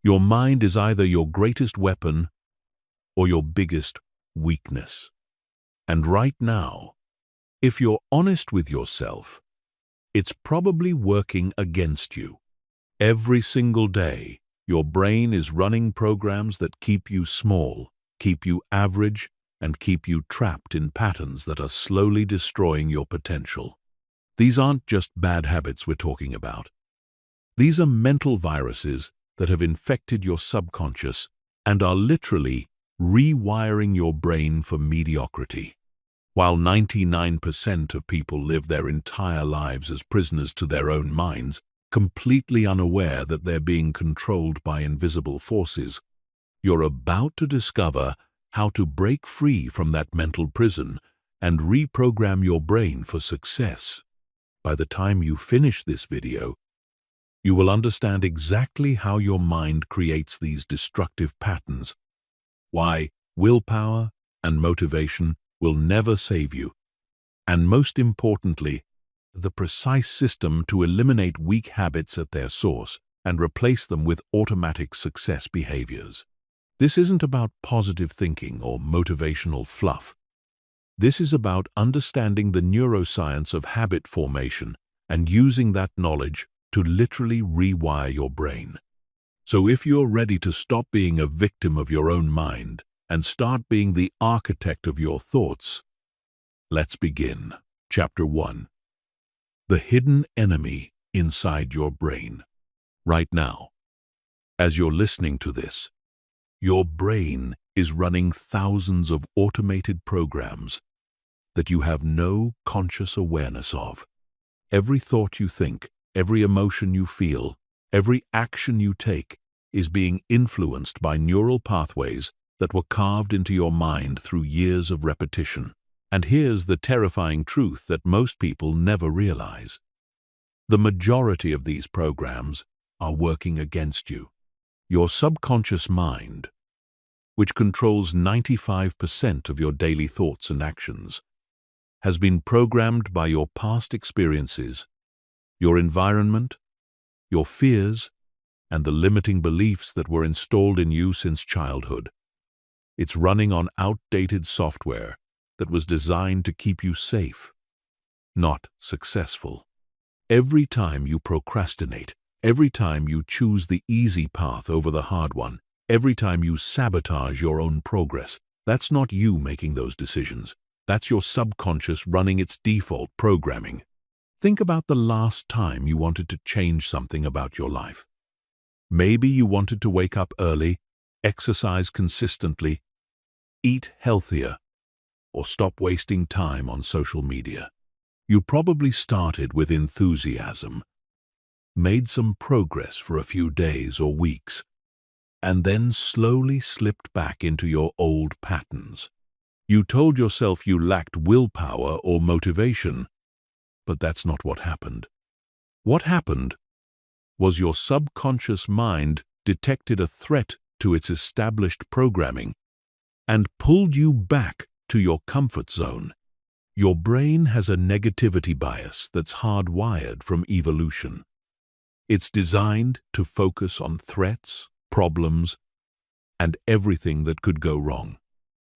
Your mind is either your greatest weapon or your biggest weakness. And right now, if you're honest with yourself, it's probably working against you. Every single day, your brain is running programs that keep you small, keep you average, and keep you trapped in patterns that are slowly destroying your potential. These aren't just bad habits we're talking about. These are mental viruses that have infected your subconscious and are literally rewiring your brain for mediocrity. While 99% of people live their entire lives as prisoners to their own minds, completely unaware that they're being controlled by invisible forces, you're about to discover how to break free from that mental prison and reprogram your brain for success. By the time you finish this video, you will understand exactly how your mind creates these destructive patterns, why willpower and motivation will never save you, and most importantly, the precise system to eliminate weak habits at their source and replace them with automatic success behaviors. This isn't about positive thinking or motivational fluff. This is about understanding the neuroscience of habit formation and using that knowledge to literally rewire your brain. So if you're ready to stop being a victim of your own mind and start being the architect of your thoughts, let's begin. Chapter 1. The hidden enemy inside your brain. Right now, as you're listening to this, your brain is running thousands of automated programs that you have no conscious awareness of. Every thought you think, every emotion you feel, every action you take is being influenced by neural pathways that were carved into your mind through years of repetition. And here's the terrifying truth that most people never realize. The majority of these programs are working against you. Your subconscious mind, which controls 95% of your daily thoughts and actions, has been programmed by your past experiences, your environment, your fears, and the limiting beliefs that were installed in you since childhood. It's running on outdated software that was designed to keep you safe, not successful. Every time you procrastinate, every time you choose the easy path over the hard one, every time you sabotage your own progress, that's not you making those decisions. That's your subconscious running its default programming. Think about the last time you wanted to change something about your life. Maybe you wanted to wake up early, exercise consistently, eat healthier, or stop wasting time on social media. You probably started with enthusiasm, made some progress for a few days or weeks, and then slowly slipped back into your old patterns. You told yourself you lacked willpower or motivation, but that's not what happened. What happened was your subconscious mind detected a threat to its established programming and pulled you back to your comfort zone. Your brain has a negativity bias that's hardwired from evolution. It's designed to focus on threats, problems, and everything that could go wrong.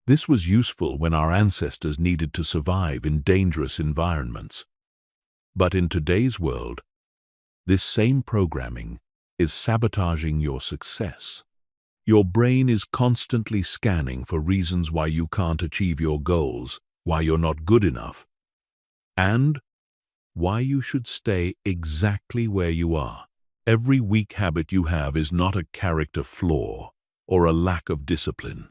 This was useful when our ancestors needed to survive in dangerous environments. But in today's world, this same programming is sabotaging your success. Your brain is constantly scanning for reasons why you can't achieve your goals, why you're not good enough, and why you should stay exactly where you are. Every weak habit you have is not a character flaw or a lack of discipline.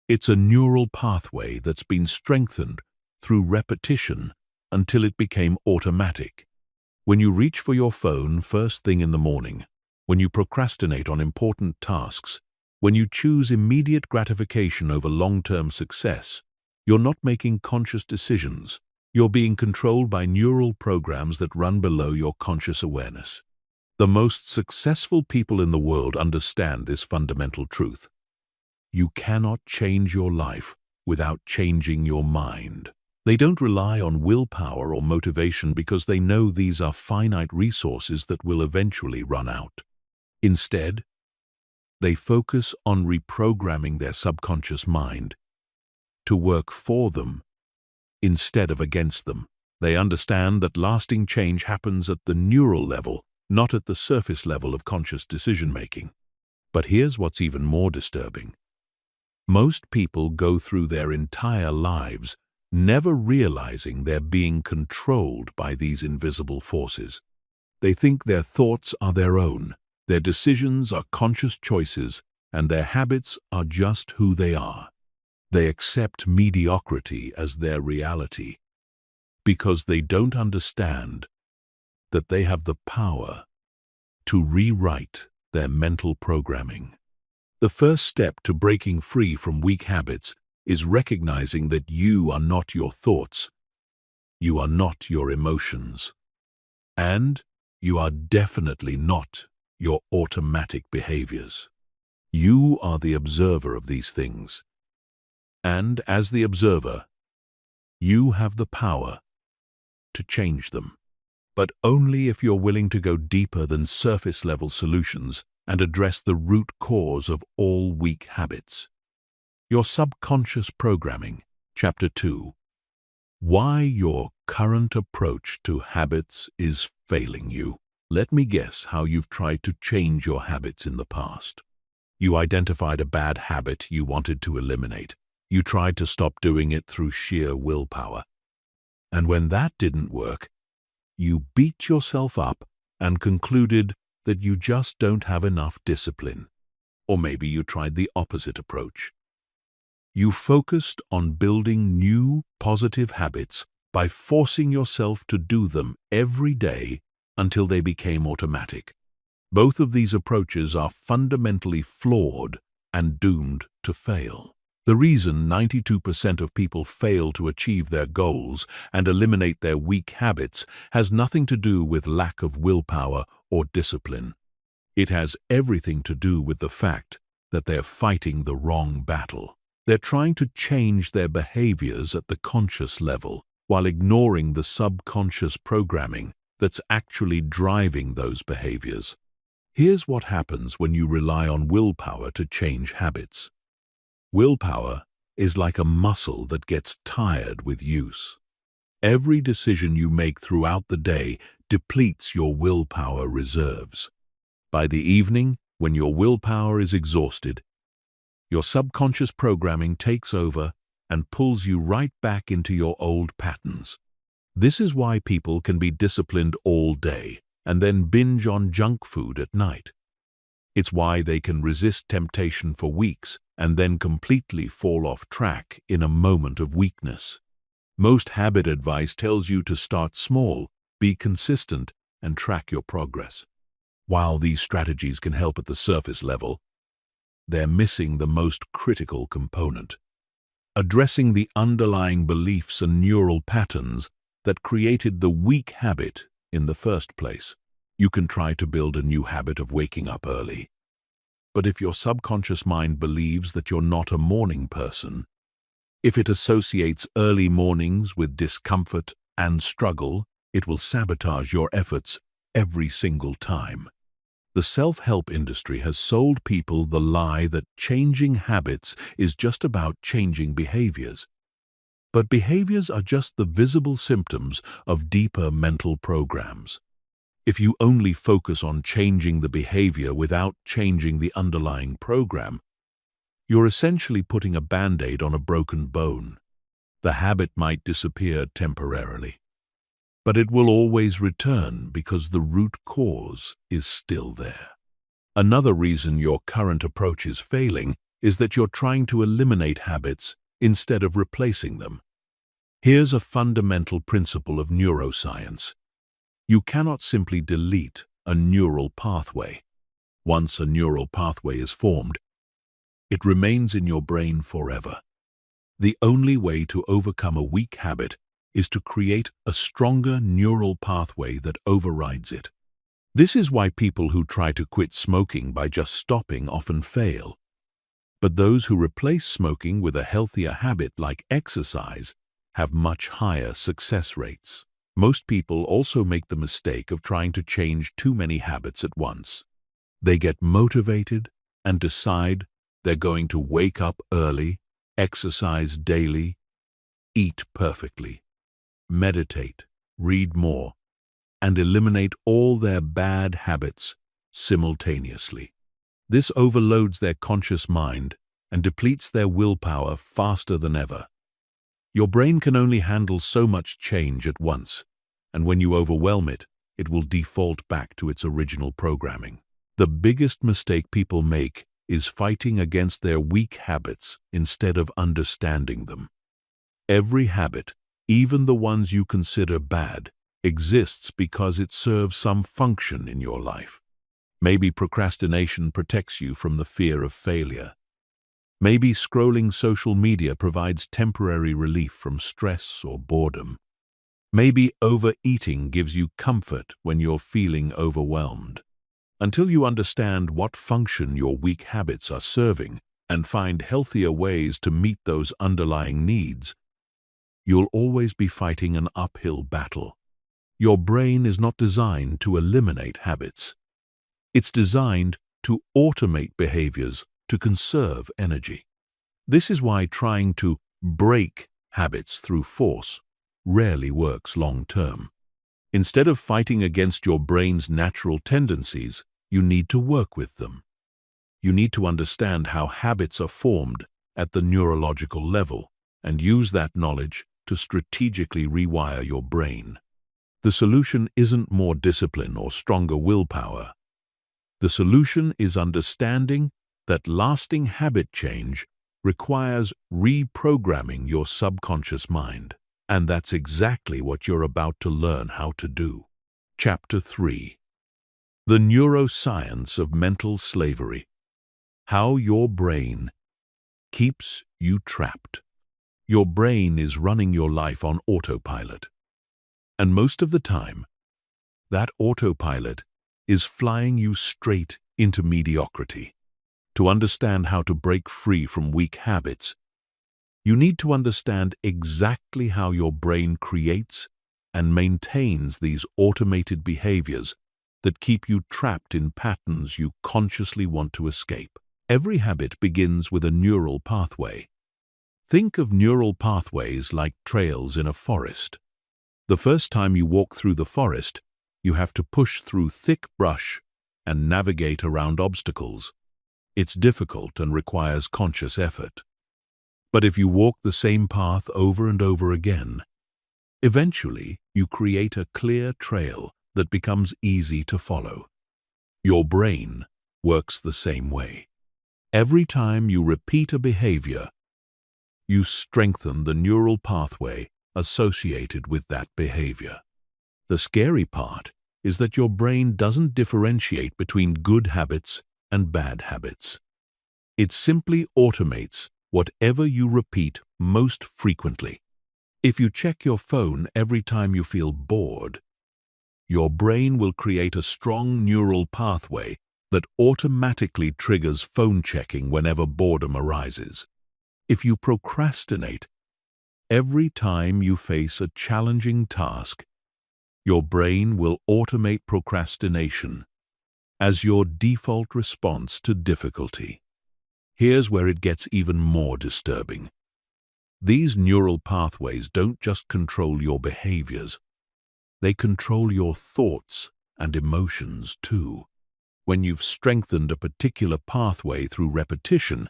It's a neural pathway that's been strengthened through repetition until it became automatic. When you reach for your phone first thing in the morning, when you procrastinate on important tasks, when you choose immediate gratification over long-term success, you're not making conscious decisions. You're being controlled by neural programs that run below your conscious awareness. The most successful people in the world understand this fundamental truth. You cannot change your life without changing your mind. They don't rely on willpower or motivation because they know these are finite resources that will eventually run out. Instead, They focus on reprogramming their subconscious mind to work for them instead of against them. They understand that lasting change happens at the neural level, not at the surface level of conscious decision-making. But here's what's even more disturbing. Most people go through their entire lives never realizing they're being controlled by these invisible forces. They think their thoughts are their own, their decisions are conscious choices, and their habits are just who they are. They accept mediocrity as their reality because they don't understand that they have the power to rewrite their mental programming. The first step to breaking free from weak habits is recognizing that you are not your thoughts, you are not your emotions, and you are definitely not your automatic behaviors. You are the observer of these things. And as the observer, you have the power to change them. But only if you're willing to go deeper than surface-level solutions and address the root cause of all weak habits. Your subconscious programming, Chapter 2. Why your current approach to habits is failing you. Let me guess how you've tried to change your habits in the past. You identified a bad habit you wanted to eliminate. You tried to stop doing it through sheer willpower. And when that didn't work, you beat yourself up and concluded that you just don't have enough discipline. Or maybe you tried the opposite approach. You focused on building new, positive habits by forcing yourself to do them every day until they became automatic. Both of these approaches are fundamentally flawed and doomed to fail. The reason 92% of people fail to achieve their goals and eliminate their weak habits has nothing to do with lack of willpower or discipline. It has everything to do with the fact that they're fighting the wrong battle. They're trying to change their behaviors at the conscious level while ignoring the subconscious programming that's actually driving those behaviors. Here's what happens when you rely on willpower to change habits. Willpower is like a muscle that gets tired with use. Every decision you make throughout the day depletes your willpower reserves. By the evening, when your willpower is exhausted, your subconscious programming takes over and pulls you right back into your old patterns. This is why people can be disciplined all day and then binge on junk food at night. It's why they can resist temptation for weeks and then completely fall off track in a moment of weakness. Most habit advice tells you to start small, be consistent, and track your progress. While these strategies can help at the surface level, they're missing the most critical component: addressing the underlying beliefs and neural patterns that created the weak habit in the first place. You can try to build a new habit of waking up early. But if your subconscious mind believes that you're not a morning person, if it associates early mornings with discomfort and struggle, it will sabotage your efforts every single time. The self-help industry has sold people the lie that changing habits is just about changing behaviors. But behaviors are just the visible symptoms of deeper mental programs. If you only focus on changing the behavior without changing the underlying program, you're essentially putting a band-aid on a broken bone. The habit might disappear temporarily, but it will always return because the root cause is still there. Another reason your current approach is failing is that you're trying to eliminate habits instead of replacing them. Here's a fundamental principle of neuroscience. You cannot simply delete a neural pathway. Once a neural pathway is formed, it remains in your brain forever. The only way to overcome a weak habit is to create a stronger neural pathway that overrides it. This is why people who try to quit smoking by just stopping often fail. But those who replace smoking with a healthier habit like exercise have much higher success rates. Most people also make the mistake of trying to change too many habits at once. They get motivated, and decide they're going to wake up early, exercise daily, eat perfectly, meditate, read more, and eliminate all their bad habits simultaneously. This overloads their conscious mind and depletes their willpower faster than ever. Your brain can only handle so much change at once, and when you overwhelm it, it will default back to its original programming. The biggest mistake people make is fighting against their weak habits instead of understanding them. Every habit, even the ones you consider bad, exists because it serves some function in your life. Maybe procrastination protects you from the fear of failure. Maybe scrolling social media provides temporary relief from stress or boredom. Maybe overeating gives you comfort when you're feeling overwhelmed. Until you understand what function your weak habits are serving and find healthier ways to meet those underlying needs, you'll always be fighting an uphill battle. Your brain is not designed to eliminate habits. It's designed to automate behaviors to conserve energy. This is why trying to break habits through force rarely works long-term. Instead of fighting against your brain's natural tendencies, you need to work with them. You need to understand how habits are formed at the neurological level and use that knowledge to strategically rewire your brain. The solution isn't more discipline or stronger willpower. The solution is understanding that lasting habit change requires reprogramming your subconscious mind. And that's exactly what you're about to learn how to do. Chapter 3. The Neuroscience of Mental Slavery. How your brain keeps you trapped. Your brain is running your life on autopilot. And most of the time, that autopilot is flying you straight into mediocrity. To understand how to break free from weak habits, you need to understand exactly how your brain creates and maintains these automated behaviors that keep you trapped in patterns you consciously want to escape. Every habit begins with a neural pathway. Think of neural pathways like trails in a forest. The first time you walk through the forest, you have to push through thick brush and navigate around obstacles. It's difficult and requires conscious effort. But if you walk the same path over and over again, eventually you create a clear trail that becomes easy to follow. Your brain works the same way. Every time you repeat a behavior, you strengthen the neural pathway associated with that behavior. The scary part is that your brain doesn't differentiate between good habits and bad habits. It simply automates whatever you repeat most frequently. If you check your phone every time you feel bored, your brain will create a strong neural pathway that automatically triggers phone checking whenever boredom arises. If you procrastinate every time you face a challenging task, your brain will automate procrastination as your default response to difficulty. Here's where it gets even more disturbing. These neural pathways don't just control your behaviors, they control your thoughts and emotions too. When you've strengthened a particular pathway through repetition,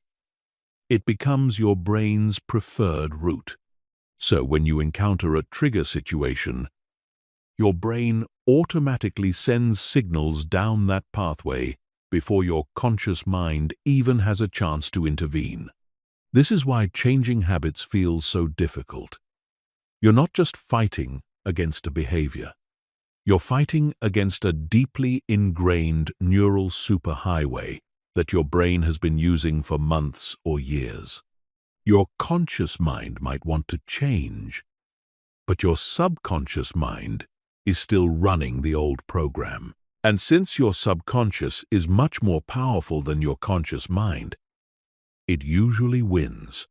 it becomes your brain's preferred route. So when you encounter a trigger situation, your brain automatically sends signals down that pathway before your conscious mind even has a chance to intervene. This is why changing habits feels so difficult. You're not just fighting against a behavior. You're fighting against a deeply ingrained neural superhighway that your brain has been using for months or years. Your conscious mind might want to change, but your subconscious mind is still running the old program. And since your subconscious is much more powerful than your conscious mind, it usually wins.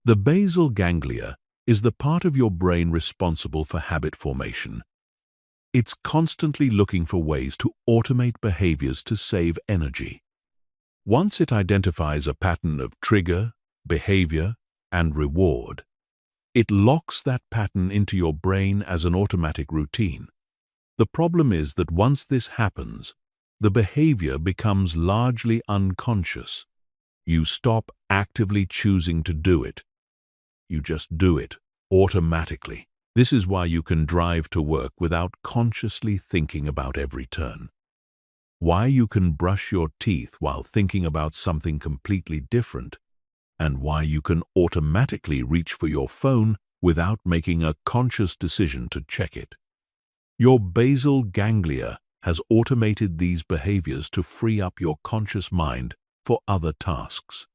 The basal ganglia is the part of your brain responsible for habit formation. It's constantly looking for ways to automate behaviors to save energy. Once it identifies a pattern of trigger, behavior, and reward, it locks that pattern into your brain as an automatic routine. The problem is that once this happens, the behavior becomes largely unconscious. You stop actively choosing to do it. You just do it automatically. This is why you can drive to work without consciously thinking about every turn. Why you can brush your teeth while thinking about something completely different, and why you can automatically reach for your phone without making a conscious decision to check it. Your basal ganglia has automated these behaviors to free up your conscious mind for other tasks.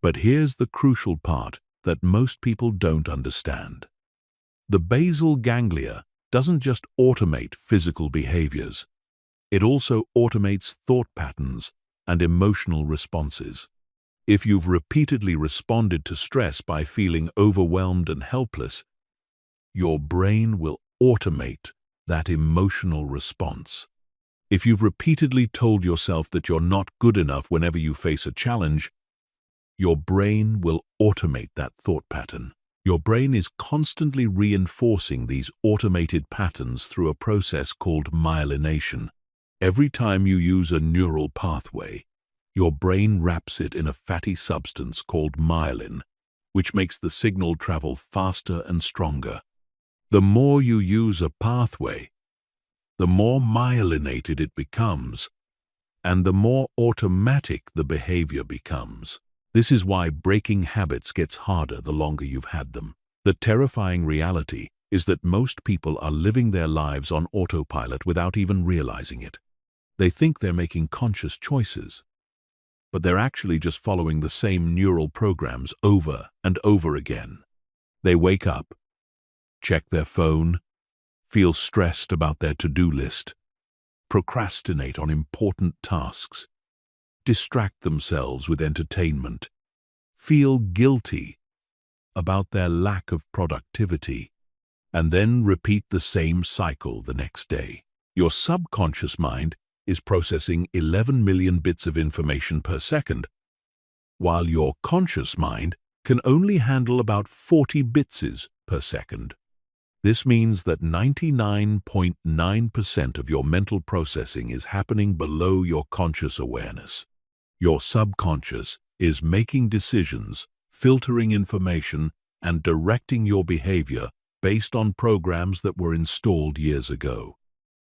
But here's the crucial part that most people don't understand. The basal ganglia doesn't just automate physical behaviors. It also automates thought patterns and emotional responses. If you've repeatedly responded to stress by feeling overwhelmed and helpless, your brain will automate that emotional response. If you've repeatedly told yourself that you're not good enough whenever you face a challenge, your brain will automate that thought pattern. Your brain is constantly reinforcing these automated patterns through a process called myelination. Every time you use a neural pathway, your brain wraps it in a fatty substance called myelin, which makes the signal travel faster and stronger. The more you use a pathway, the more myelinated it becomes, and the more automatic the behavior becomes. This is why breaking habits gets harder the longer you've had them. The terrifying reality is that most people are living their lives on autopilot without even realizing it. They think they're making conscious choices, but they're actually just following the same neural programs over and over again. They wake up, check their phone, feel stressed about their to-do list, procrastinate on important tasks, distract themselves with entertainment, feel guilty about their lack of productivity, and then repeat the same cycle the next day. Your subconscious mind is processing 11 million bits of information per second, while your conscious mind can only handle about 40 bits per second. This means that 99.9% of your mental processing is happening below your conscious awareness. Your subconscious is making decisions, filtering information, and directing your behavior based on programs that were installed years ago.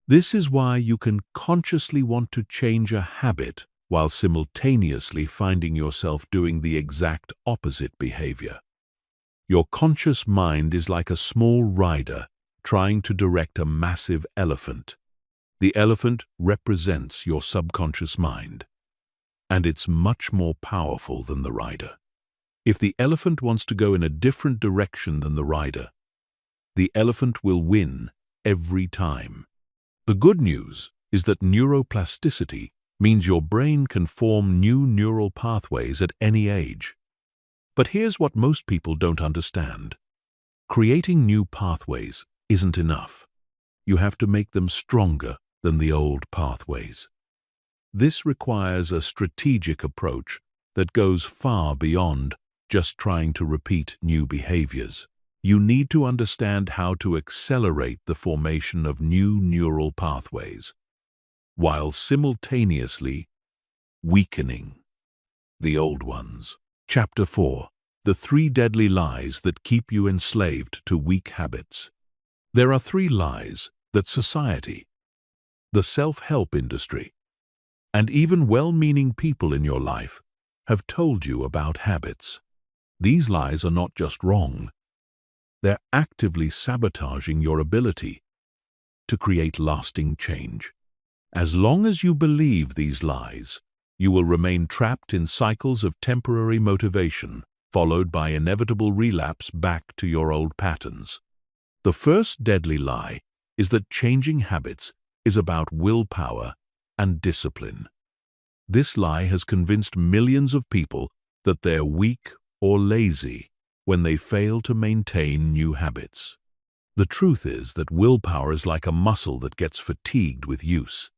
This is why you can consciously want to change a habit while simultaneously finding yourself doing the exact opposite behavior. Your conscious mind is like a small rider trying to direct a massive elephant. The elephant represents your subconscious mind, and it's much more powerful than the rider. If the elephant wants to go in a different direction than the rider, the elephant will win every time. The good news is that neuroplasticity means your brain can form new neural pathways at any age. But here's what most people don't understand. Creating new pathways isn't enough. You have to make them stronger than the old pathways. This requires a strategic approach that goes far beyond just trying to repeat new behaviors. You need to understand how to accelerate the formation of new neural pathways, while simultaneously weakening the old ones. Chapter 4. The 3 Deadly Lies That Keep You Enslaved to Weak Habits. There are 3 lies that society, the self-help industry, and even well-meaning people in your life have told you about habits. These lies are not just wrong. They're actively sabotaging your ability to create lasting change. As long as you believe these lies, you will remain trapped in cycles of temporary motivation, followed by inevitable relapse back to your old patterns. The first deadly lie is that changing habits is about willpower and discipline. This lie has convinced millions of people that they're weak or lazy when they fail to maintain new habits. The truth is that willpower is like a muscle that gets fatigued with use.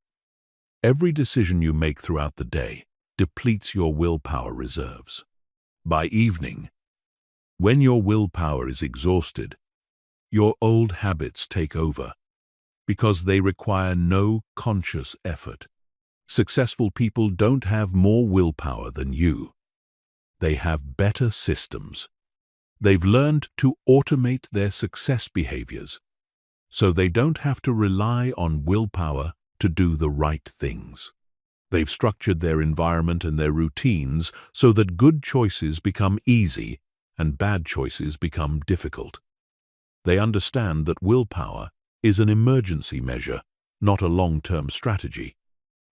Every decision you make throughout the day, depletes your willpower reserves. By evening, when your willpower is exhausted, your old habits take over because they require no conscious effort. Successful people don't have more willpower than you. They have better systems. They've learned to automate their success behaviors, so they don't have to rely on willpower to do the right things. They've structured their environment and their routines so that good choices become easy and bad choices become difficult. They understand that willpower is an emergency measure, not a long-term strategy.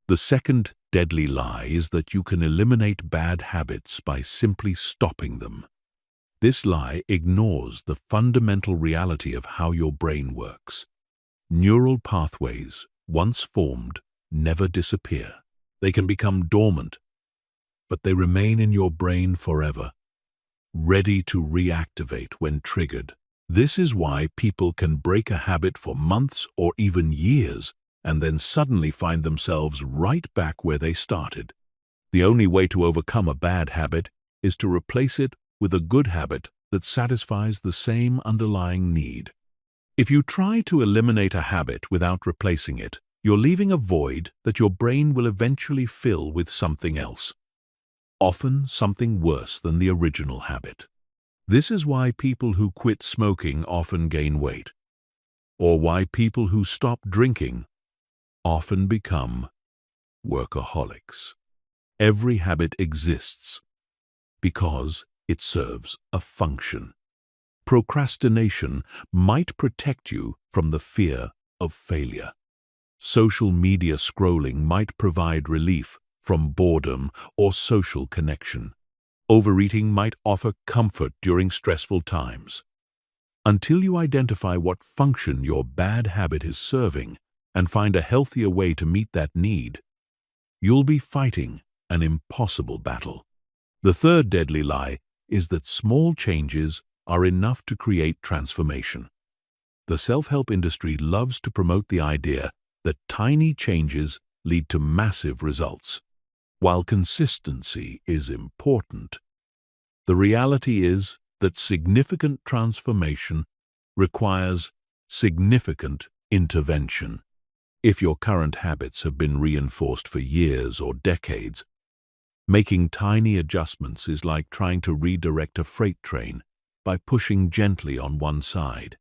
The second deadly lie is that you can eliminate bad habits by simply stopping them. This lie ignores the fundamental reality of how your brain works. Neural pathways, once formed, never disappear. They can become dormant, but they remain in your brain forever, ready to reactivate when triggered. This is why people can break a habit for months or even years and then suddenly find themselves right back where they started. The only way to overcome a bad habit is to replace it with a good habit that satisfies the same underlying need. If you try to eliminate a habit without replacing it, you're leaving a void that your brain will eventually fill with something else, often something worse than the original habit. This is why people who quit smoking often gain weight, or why people who stop drinking often become workaholics. Every habit exists because it serves a function. Procrastination might protect you from the fear of failure. Social media scrolling might provide relief from boredom or social connection. Overeating might offer comfort during stressful times. Until you identify what function your bad habit is serving and find a healthier way to meet that need, you'll be fighting an impossible battle. The third deadly lie is that small changes are enough to create transformation. The self-help industry loves to promote the idea that tiny changes lead to massive results. While consistency is important, the reality is that significant transformation requires significant intervention. If your current habits have been reinforced for years or decades, making tiny adjustments is like trying to redirect a freight train by pushing gently on one side.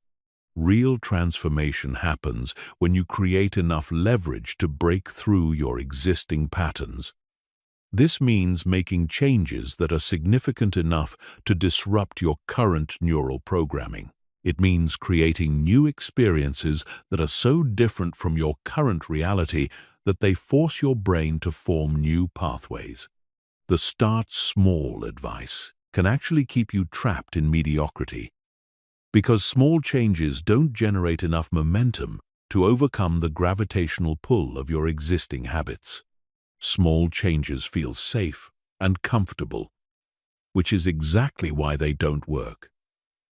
Real transformation happens when you create enough leverage to break through your existing patterns. This means making changes that are significant enough to disrupt your current neural programming. It means creating new experiences that are so different from your current reality that they force your brain to form new pathways. The start small advice can actually keep you trapped in mediocrity, because small changes don't generate enough momentum to overcome the gravitational pull of your existing habits. Small changes feel safe and comfortable, which is exactly why they don't work.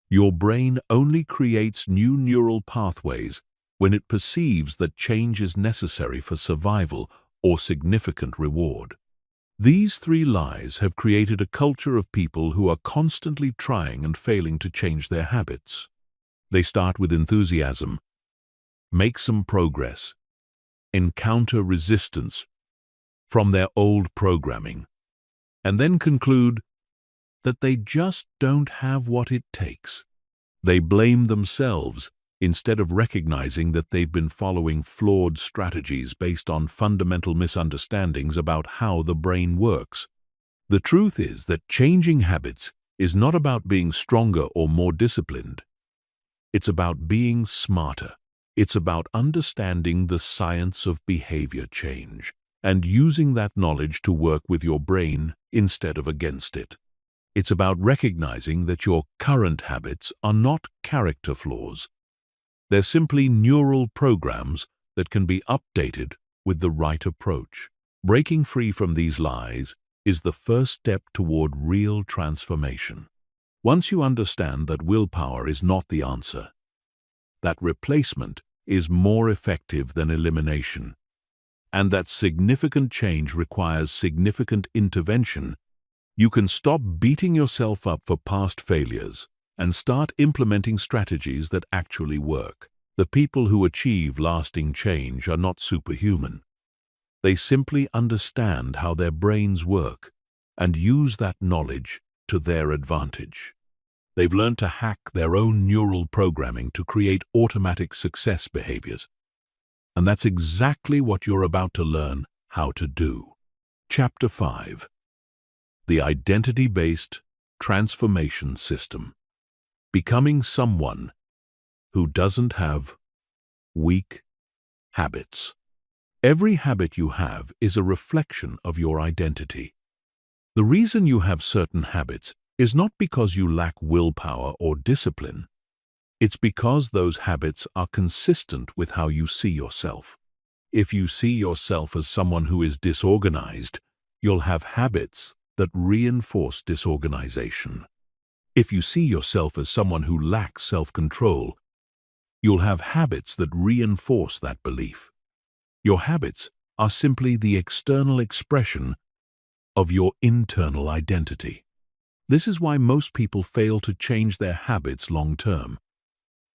Your brain only creates new neural pathways when it perceives that change is necessary for survival or significant reward. These three lies have created a culture of people who are constantly trying and failing to change their habits. They start with enthusiasm, make some progress, encounter resistance from their old programming, and then conclude that they just don't have what it takes. They blame themselves instead of recognizing that they've been following flawed strategies based on fundamental misunderstandings about how the brain works. The truth is that changing habits is not about being stronger or more disciplined. It's about being smarter. It's about understanding the science of behavior change and using that knowledge to work with your brain instead of against it. It's about recognizing that your current habits are not character flaws. They're simply neural programs that can be updated with the right approach. Breaking free from these lies is the first step toward real transformation. Once you understand that willpower is not the answer, that replacement is more effective than elimination, and that significant change requires significant intervention, you can stop beating yourself up for past failures and start implementing strategies that actually work. The people who achieve lasting change are not superhuman. They simply understand how their brains work and use that knowledge to their advantage. They've learned to hack their own neural programming to create automatic success behaviors. And that's exactly what you're about to learn how to do. Chapter 5. The Identity-Based Transformation System. Becoming someone who doesn't have weak habits. Every habit you have is a reflection of your identity. The reason you have certain habits is not because you lack willpower or discipline. It's because those habits are consistent with how you see yourself. If you see yourself as someone who is disorganized, you'll have habits that reinforce disorganization. If you see yourself as someone who lacks self-control, you'll have habits that reinforce that belief. Your habits are simply the external expression of your internal identity. This is why most people fail to change their habits long-term.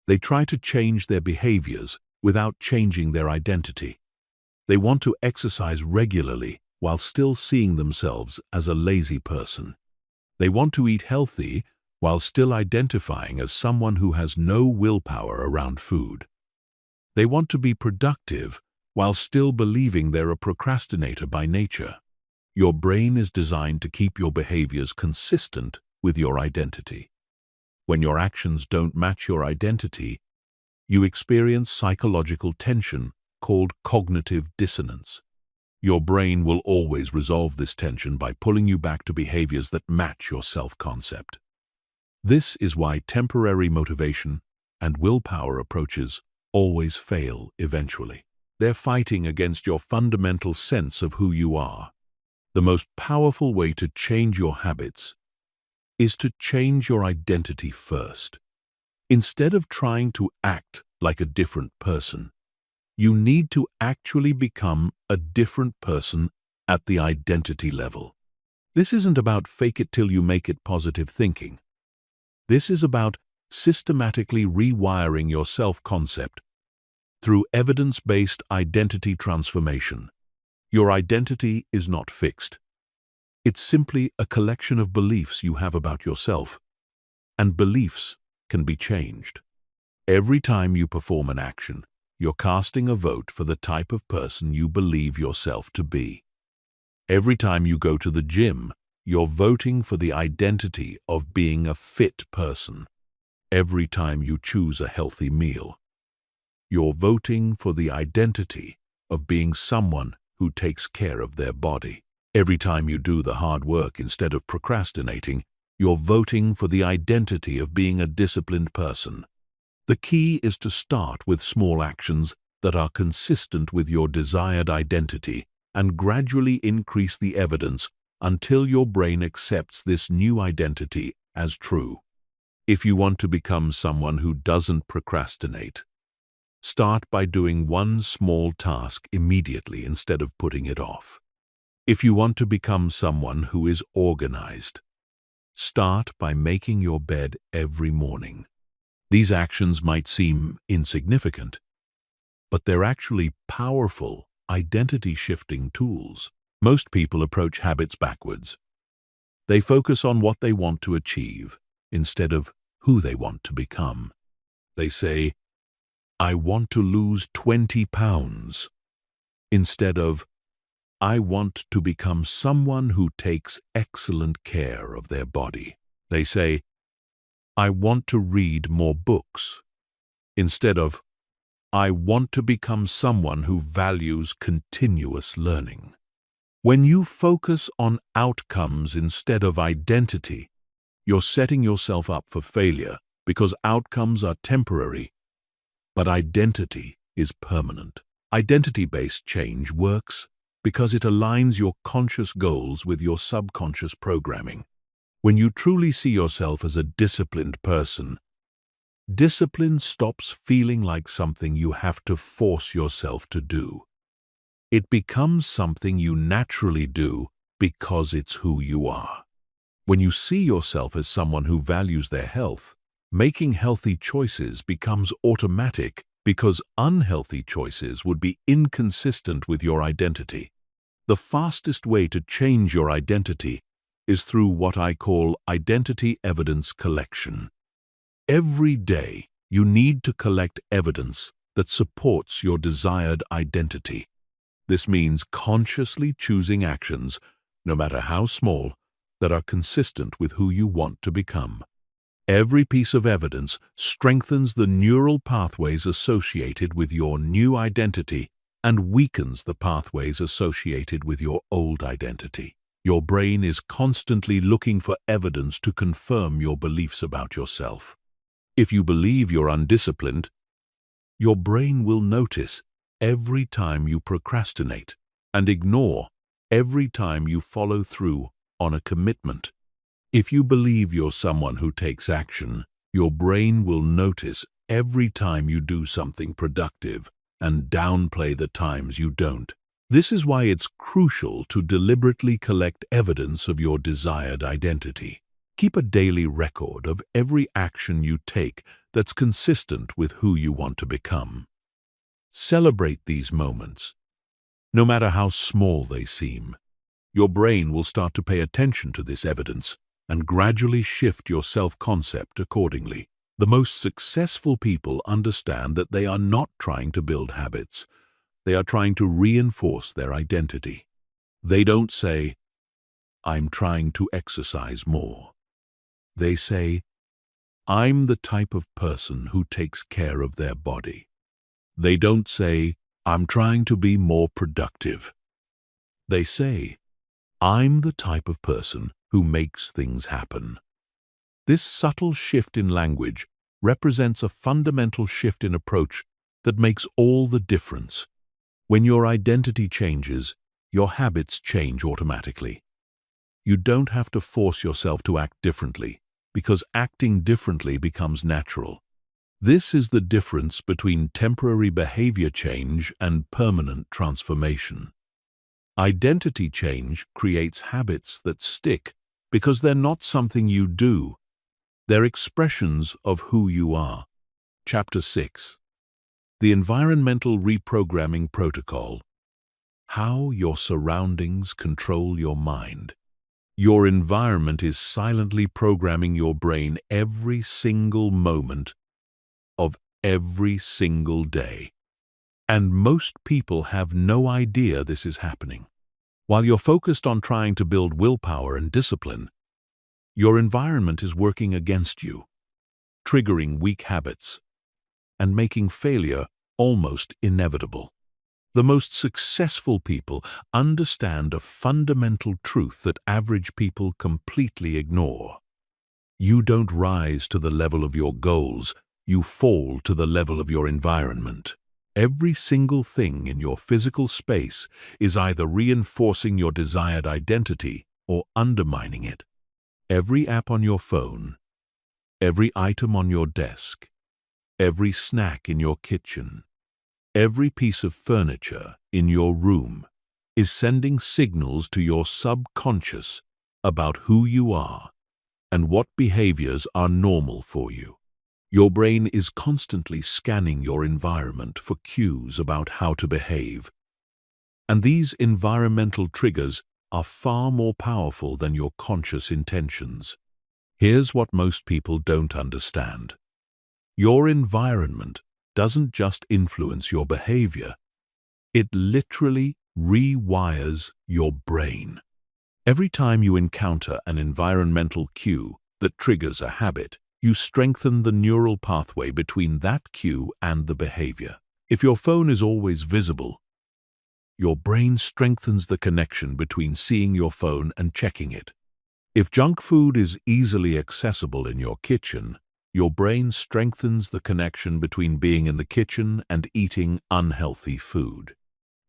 They try to change their behaviors without changing their identity. They want to exercise regularly while still seeing themselves as a lazy person. They want to eat healthy while still identifying as someone who has no willpower around food. They want to be productive while still believing they're a procrastinator by nature. Your brain is designed to keep your behaviors consistent with your identity. When your actions don't match your identity, you experience psychological tension called cognitive dissonance. Your brain will always resolve this tension by pulling you back to behaviors that match your self-concept. This is why temporary motivation and willpower approaches always fail eventually. They're fighting against your fundamental sense of who you are. The most powerful way to change your habits is to change your identity first. Instead of trying to act like a different person, you need to actually become a different person at the identity level. This isn't about fake it till you make it positive thinking. This is about systematically rewiring your self-concept through evidence-based identity transformation. Your identity is not fixed. It's simply a collection of beliefs you have about yourself, and beliefs can be changed. Every time you perform an action, you're casting a vote for the type of person you believe yourself to be. Every time you go to the gym, you're voting for the identity of being a fit person. Every time you choose a healthy meal, you're voting for the identity of being someone who takes care of their body. Every time you do the hard work instead of procrastinating, you're voting for the identity of being a disciplined person. The key is to start with small actions that are consistent with your desired identity and gradually increase the evidence until your brain accepts this new identity as true. If you want to become someone who doesn't procrastinate, start by doing one small task immediately instead of putting it off. If you want to become someone who is organized, start by making your bed every morning. These actions might seem insignificant, but they're actually powerful identity-shifting tools. Most people approach habits backwards. They focus on what they want to achieve instead of who they want to become. They say, "I want to lose 20 pounds," instead of, "I want to become someone who takes excellent care of their body." They say, "I want to read more books," instead of, "I want to become someone who values continuous learning." When you focus on outcomes instead of identity, you're setting yourself up for failure because outcomes are temporary, but identity is permanent. Identity-based change works because it aligns your conscious goals with your subconscious programming. When you truly see yourself as a disciplined person, discipline stops feeling like something you have to force yourself to do. It becomes something you naturally do because it's who you are. When you see yourself as someone who values their health, making healthy choices becomes automatic because unhealthy choices would be inconsistent with your identity. The fastest way to change your identity is through what I call identity evidence collection. Every day, you need to collect evidence that supports your desired identity. This means consciously choosing actions, no matter how small, that are consistent with who you want to become. Every piece of evidence strengthens the neural pathways associated with your new identity and weakens the pathways associated with your old identity. Your brain is constantly looking for evidence to confirm your beliefs about yourself. If you believe you're undisciplined, your brain will notice every time you procrastinate and ignore every time you follow through on a commitment. If you believe you're someone who takes action, your brain will notice every time you do something productive and downplay the times you don't. This is why it's crucial to deliberately collect evidence of your desired identity. Keep a daily record of every action you take that's consistent with who you want to become. Celebrate these moments, no matter how small they seem. Your brain will start to pay attention to this evidence and gradually shift your self-concept accordingly. The most successful people understand that they are not trying to build habits. They are trying to reinforce their identity. They don't say, "I'm trying to exercise more." They say, "I'm the type of person who takes care of their body." They don't say, "I'm trying to be more productive." They say, "I'm the type of person who makes things happen." This subtle shift in language represents a fundamental shift in approach that makes all the difference. When your identity changes, your habits change automatically. You don't have to force yourself to act differently, because acting differently becomes natural. This is the difference between temporary behavior change and permanent transformation. Identity change creates habits that stick because they're not something you do. They're expressions of who you are. Chapter 6. The Environmental Reprogramming Protocol. How your surroundings control your mind. Your environment is silently programming your brain every single moment of every single day. And most people have no idea this is happening. While you're focused on trying to build willpower and discipline, your environment is working against you, triggering weak habits and making failure almost inevitable. The most successful people understand a fundamental truth that average people completely ignore. You don't rise to the level of your goals, you fall to the level of your environment. Every single thing in your physical space is either reinforcing your desired identity or undermining it. Every app on your phone, every item on your desk, every snack in your kitchen, every piece of furniture in your room is sending signals to your subconscious about who you are and what behaviors are normal for you. Your brain is constantly scanning your environment for cues about how to behave. And these environmental triggers are far more powerful than your conscious intentions. Here's what most people don't understand. Your environment doesn't just influence your behavior, it literally rewires your brain. Every time you encounter an environmental cue that triggers a habit, you strengthen the neural pathway between that cue and the behavior. If your phone is always visible, your brain strengthens the connection between seeing your phone and checking it. If junk food is easily accessible in your kitchen, your brain strengthens the connection between being in the kitchen and eating unhealthy food.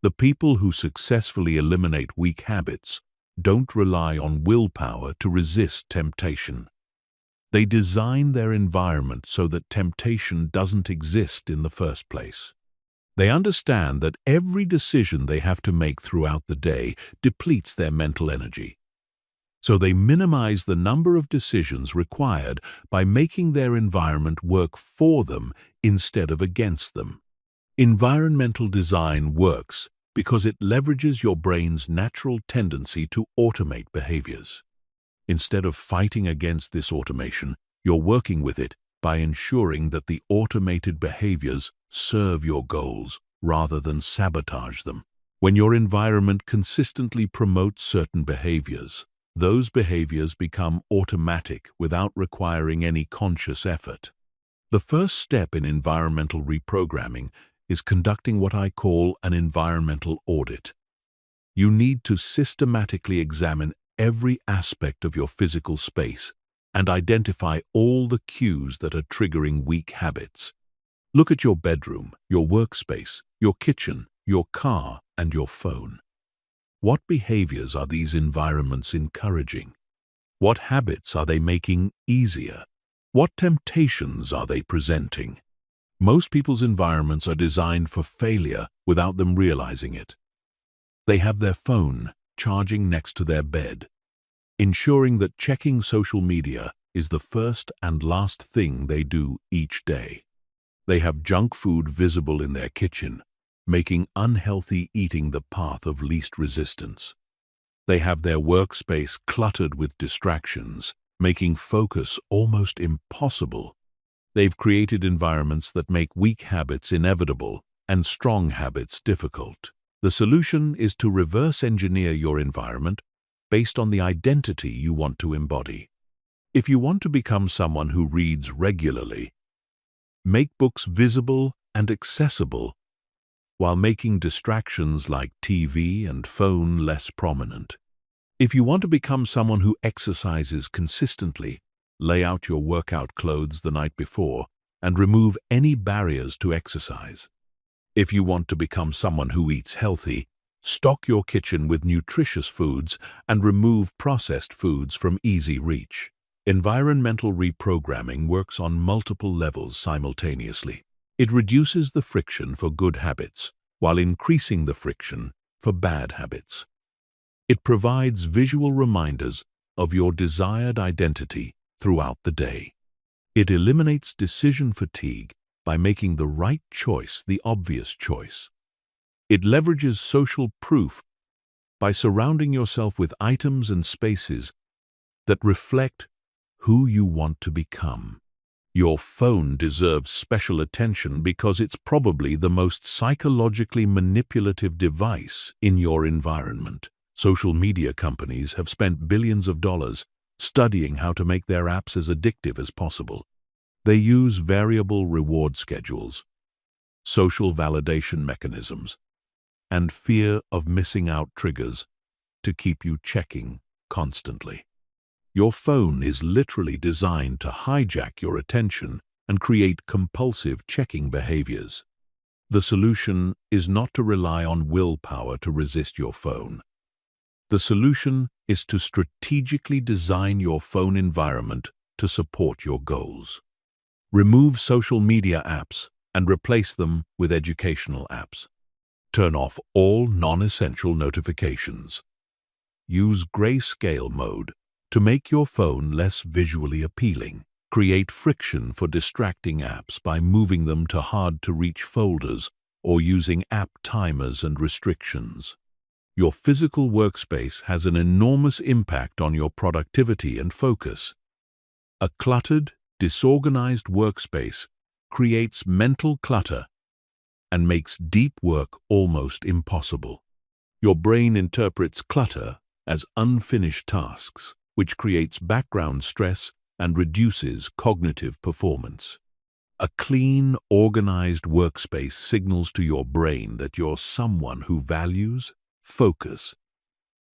The people who successfully eliminate weak habits don't rely on willpower to resist temptation. They design their environment so that temptation doesn't exist in the first place. They understand that every decision they have to make throughout the day depletes their mental energy. So they minimize the number of decisions required by making their environment work for them instead of against them. Environmental design works because it leverages your brain's natural tendency to automate behaviors. Instead of fighting against this automation, you're working with it by ensuring that the automated behaviors serve your goals rather than sabotage them. When your environment consistently promotes certain behaviors, those behaviors become automatic without requiring any conscious effort. The first step in environmental reprogramming is conducting what I call an environmental audit. You need to systematically examine every aspect of your physical space and identify all the cues that are triggering weak habits. Look at your bedroom, your workspace, your kitchen, your car, and your phone. What behaviors are these environments encouraging? What habits are they making easier? What temptations are they presenting? Most people's environments are designed for failure without them realizing it. They have their phone charging next to their bed, ensuring that checking social media is the first and last thing they do each day. They have junk food visible in their kitchen, making unhealthy eating the path of least resistance. They have their workspace cluttered with distractions, making focus almost impossible. They've created environments that make weak habits inevitable and strong habits difficult. The solution is to reverse engineer your environment based on the identity you want to embody. If you want to become someone who reads regularly, make books visible and accessible while making distractions like TV and phone less prominent. If you want to become someone who exercises consistently, lay out your workout clothes the night before and remove any barriers to exercise. If you want to become someone who eats healthy, stock your kitchen with nutritious foods and remove processed foods from easy reach. Environmental reprogramming works on multiple levels simultaneously. It reduces the friction for good habits while increasing the friction for bad habits. It provides visual reminders of your desired identity throughout the day. It eliminates decision fatigue by making the right choice the obvious choice. It leverages social proof by surrounding yourself with items and spaces that reflect who you want to become. Your phone deserves special attention because it's probably the most psychologically manipulative device in your environment. Social media companies have spent billions of dollars studying how to make their apps as addictive as possible. They use variable reward schedules, social validation mechanisms, and fear of missing out triggers to keep you checking constantly. Your phone is literally designed to hijack your attention and create compulsive checking behaviors. The solution is not to rely on willpower to resist your phone. The solution is to strategically design your phone environment to support your goals. Remove social media apps and replace them with educational apps. Turn off all non-essential notifications. Use grayscale mode to make your phone less visually appealing. Create friction for distracting apps by moving them to hard-to-reach folders or using app timers and restrictions. Your physical workspace has an enormous impact on your productivity and focus. A cluttered, disorganized workspace creates mental clutter and makes deep work almost impossible. Your brain interprets clutter as unfinished tasks, which creates background stress and reduces cognitive performance. A clean, organized workspace signals to your brain that you're someone who values, focus,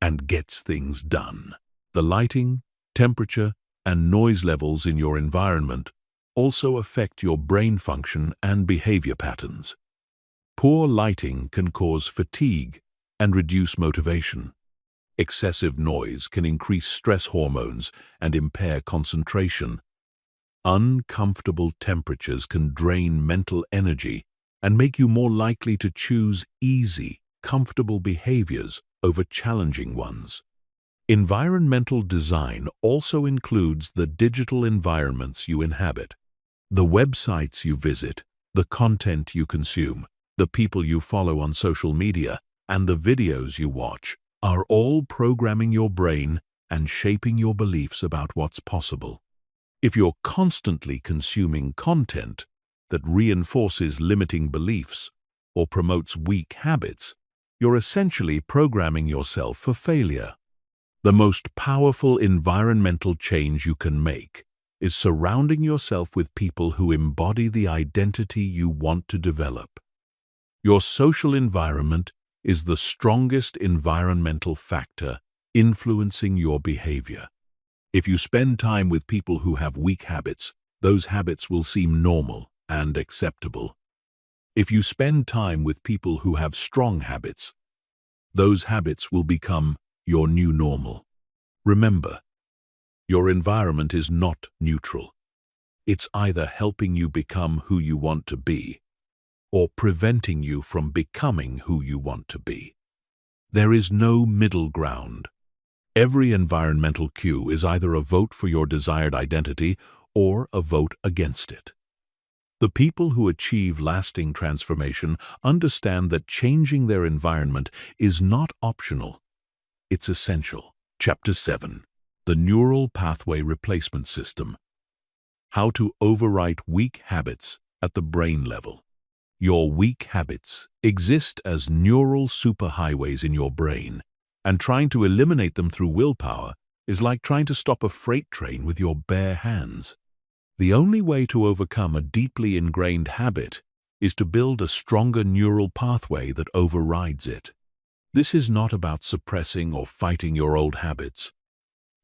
and gets things done. The lighting, temperature, and noise levels in your environment also affect your brain function and behavior patterns. Poor lighting can cause fatigue and reduce motivation. Excessive noise can increase stress hormones and impair concentration. Uncomfortable temperatures can drain mental energy and make you more likely to choose easy, comfortable behaviors over challenging ones. Environmental design also includes the digital environments you inhabit. The websites you visit, the content you consume, the people you follow on social media, and the videos you watch are all programming your brain and shaping your beliefs about what's possible. If you're constantly consuming content that reinforces limiting beliefs or promotes weak habits, you're essentially programming yourself for failure. The most powerful environmental change you can make is surrounding yourself with people who embody the identity you want to develop. Your social environment is the strongest environmental factor influencing your behavior. If you spend time with people who have weak habits, those habits will seem normal and acceptable. If you spend time with people who have strong habits, those habits will become your new normal. Remember, your environment is not neutral. It's either helping you become who you want to be or preventing you from becoming who you want to be. There is no middle ground. Every environmental cue is either a vote for your desired identity or a vote against it. The people who achieve lasting transformation understand that changing their environment is not optional. It's essential. Chapter 7. The Neural Pathway Replacement System. How to overwrite weak habits at the brain level. Your weak habits exist as neural superhighways in your brain, and trying to eliminate them through willpower is like trying to stop a freight train with your bare hands. The only way to overcome a deeply ingrained habit is to build a stronger neural pathway that overrides it. This is not about suppressing or fighting your old habits.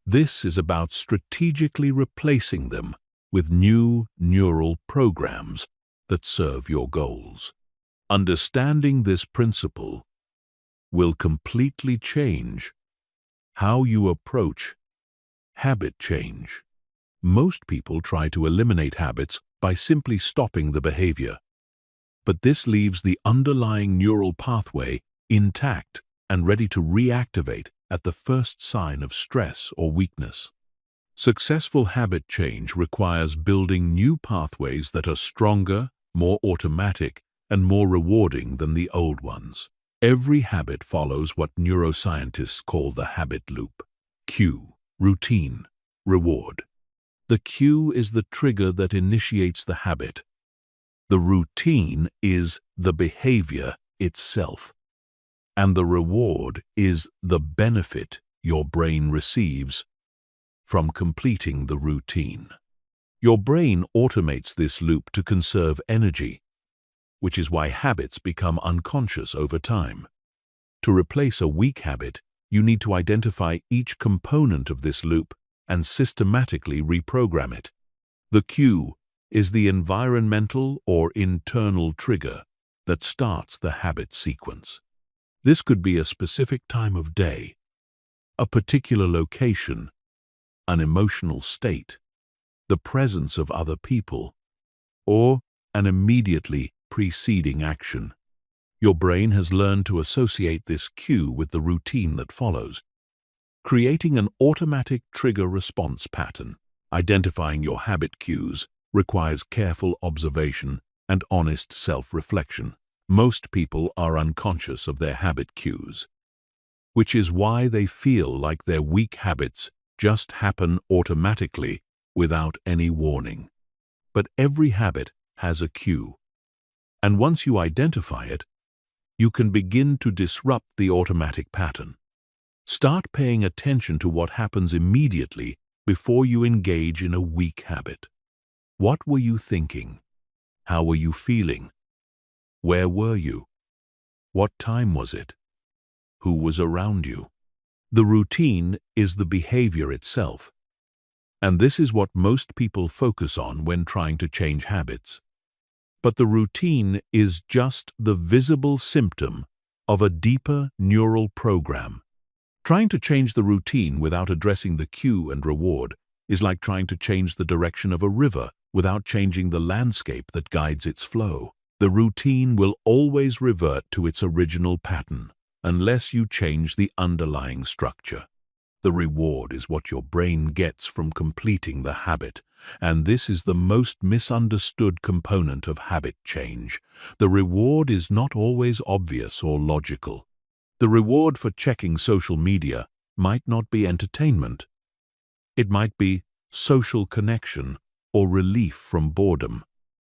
This is about strategically replacing them with new neural programs that serve your goals. Understanding this principle will completely change how you approach habit change. Most people try to eliminate habits by simply stopping the behavior, but this leaves the underlying neural pathway intact and ready to reactivate at the first sign of stress or weakness. Successful habit change requires building new pathways that are stronger, more automatic, and more rewarding than the old ones. Every habit follows what neuroscientists call the habit loop. Cue, routine, reward. The cue is the trigger that initiates the habit. The routine is the behavior itself. And the reward is the benefit your brain receives from completing the routine. Your brain automates this loop to conserve energy, which is why habits become unconscious over time. To replace a weak habit, you need to identify each component of this loop and systematically reprogram it. The cue is the environmental or internal trigger that starts the habit sequence. This could be a specific time of day, a particular location, an emotional state, the presence of other people, or an immediately preceding action. Your brain has learned to associate this cue with the routine that follows, creating an automatic trigger response pattern. Identifying your habit cues requires careful observation and honest self-reflection. Most people are unconscious of their habit cues, which is why they feel like their weak habits just happen automatically without any warning. But every habit has a cue, and once you identify it, you can begin to disrupt the automatic pattern. Start paying attention to what happens immediately before you engage in a weak habit. What were you thinking? How were you feeling? Where were you? What time was it? Who was around you? The routine is the behavior itself, and this is what most people focus on when trying to change habits. But the routine is just the visible symptom of a deeper neural program. Trying to change the routine without addressing the cue and reward is like trying to change the direction of a river without changing the landscape that guides its flow. The routine will always revert to its original pattern unless you change the underlying structure. The reward is what your brain gets from completing the habit, and this is the most misunderstood component of habit change. The reward is not always obvious or logical. The reward for checking social media might not be entertainment. It might be social connection or relief from boredom.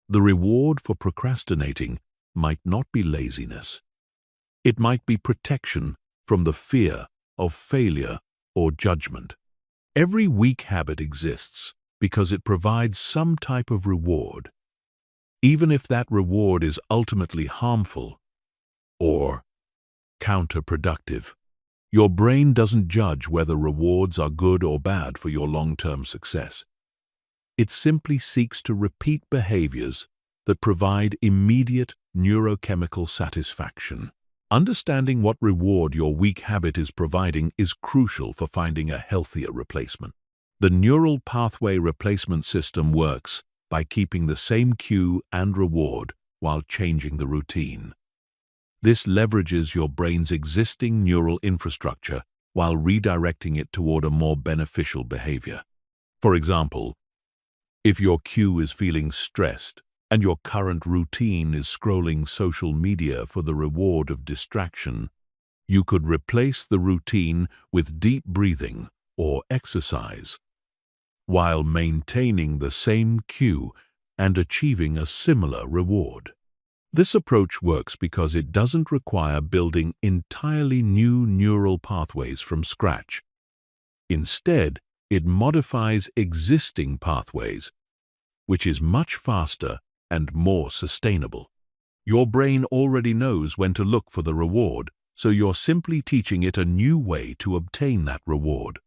The reward for procrastinating might not be laziness. It might be protection from the fear of failure or judgment. Every weak habit exists because it provides some type of reward, even if that reward is ultimately harmful or counterproductive. Your brain doesn't judge whether rewards are good or bad for your long-term success. It simply seeks to repeat behaviors that provide immediate neurochemical satisfaction. Understanding what reward your weak habit is providing is crucial for finding a healthier replacement. The neural pathway replacement system works by keeping the same cue and reward while changing the routine. This leverages your brain's existing neural infrastructure while redirecting it toward a more beneficial behavior. For example, if your cue is feeling stressed and your current routine is scrolling social media for the reward of distraction, you could replace the routine with deep breathing or exercise, while maintaining the same cue and achieving a similar reward. This approach works because it doesn't require building entirely new neural pathways from scratch. Instead, it modifies existing pathways, which is much faster and more sustainable. Your brain already knows when to look for the reward, so you're simply teaching it a new way to obtain that reward.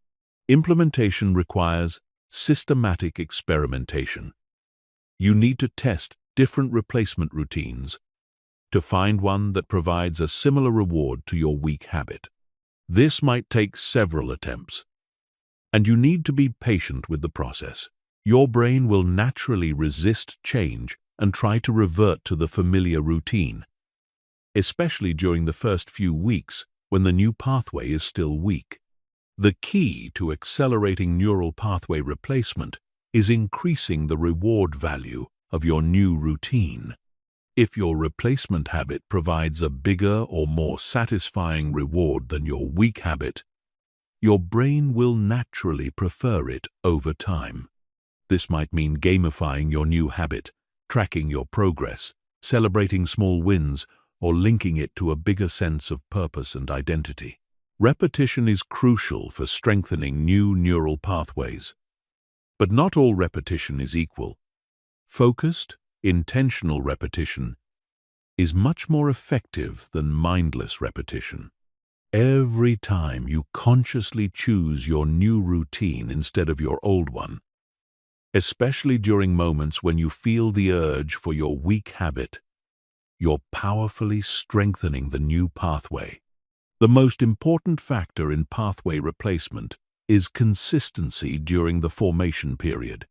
Implementation requires systematic experimentation. You need to test different replacement routines to find one that provides a similar reward to your weak habit. This might take several attempts, and you need to be patient with the process. Your brain will naturally resist change and try to revert to the familiar routine, especially during the first few weeks when the new pathway is still weak. The key to accelerating neural pathway replacement is increasing the reward value of your new routine. If your replacement habit provides a bigger or more satisfying reward than your weak habit, your brain will naturally prefer it over time. This might mean gamifying your new habit, tracking your progress, celebrating small wins, or linking it to a bigger sense of purpose and identity. Repetition is crucial for strengthening new neural pathways. But not all repetition is equal. Focused, intentional repetition is much more effective than mindless repetition. Every time you consciously choose your new routine instead of your old one, especially during moments when you feel the urge for your weak habit, you're powerfully strengthening the new pathway. The most important factor in pathway replacement is consistency during the formation period.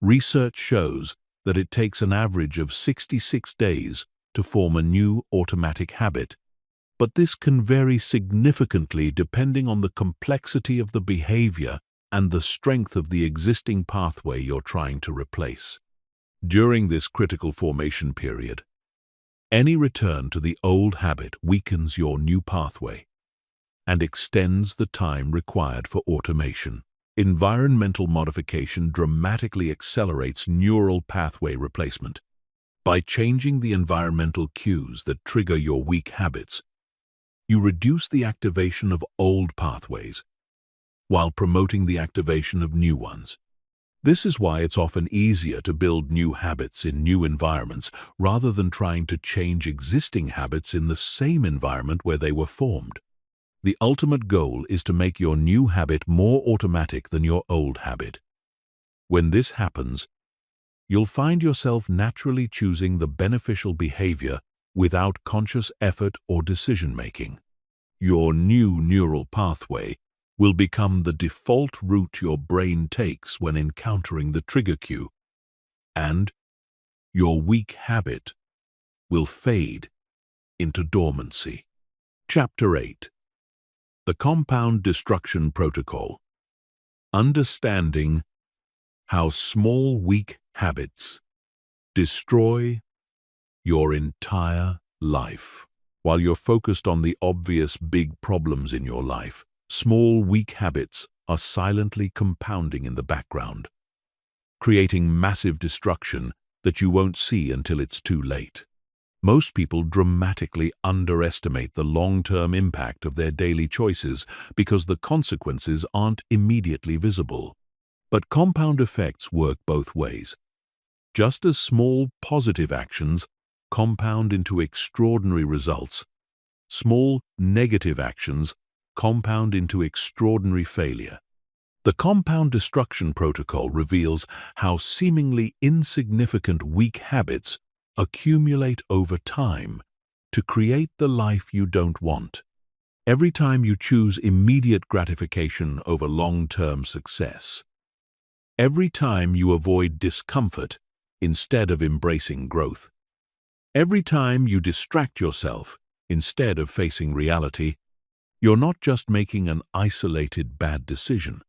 Research shows that it takes an average of 66 days to form a new automatic habit, but this can vary significantly depending on the complexity of the behavior and the strength of the existing pathway you're trying to replace. During this critical formation period, any return to the old habit weakens your new pathway and extends the time required for automation. Environmental modification dramatically accelerates neural pathway replacement. By changing the environmental cues that trigger your weak habits, you reduce the activation of old pathways while promoting the activation of new ones. This is why it's often easier to build new habits in new environments rather than trying to change existing habits in the same environment where they were formed. The ultimate goal is to make your new habit more automatic than your old habit. When this happens, you'll find yourself naturally choosing the beneficial behavior without conscious effort or decision-making. Your new neural pathway will become the default route your brain takes when encountering the trigger cue, and your weak habit will fade into dormancy. Chapter 8. The Compound Destruction Protocol. Understanding how small, weak habits destroy your entire life. While you're focused on the obvious big problems in your life, small, weak habits are silently compounding in the background, creating massive destruction that you won't see until it's too late. Most people dramatically underestimate the long-term impact of their daily choices because the consequences aren't immediately visible. But compound effects work both ways. Just as small positive actions compound into extraordinary results, small negative actions compound into extraordinary failure. The Compound Destruction Protocol reveals how seemingly insignificant weak habits accumulate over time to create the life you don't want. Every time you choose immediate gratification over long-term success, every time you avoid discomfort instead of embracing growth, every time you distract yourself instead of facing reality, you're not just making an isolated bad decision.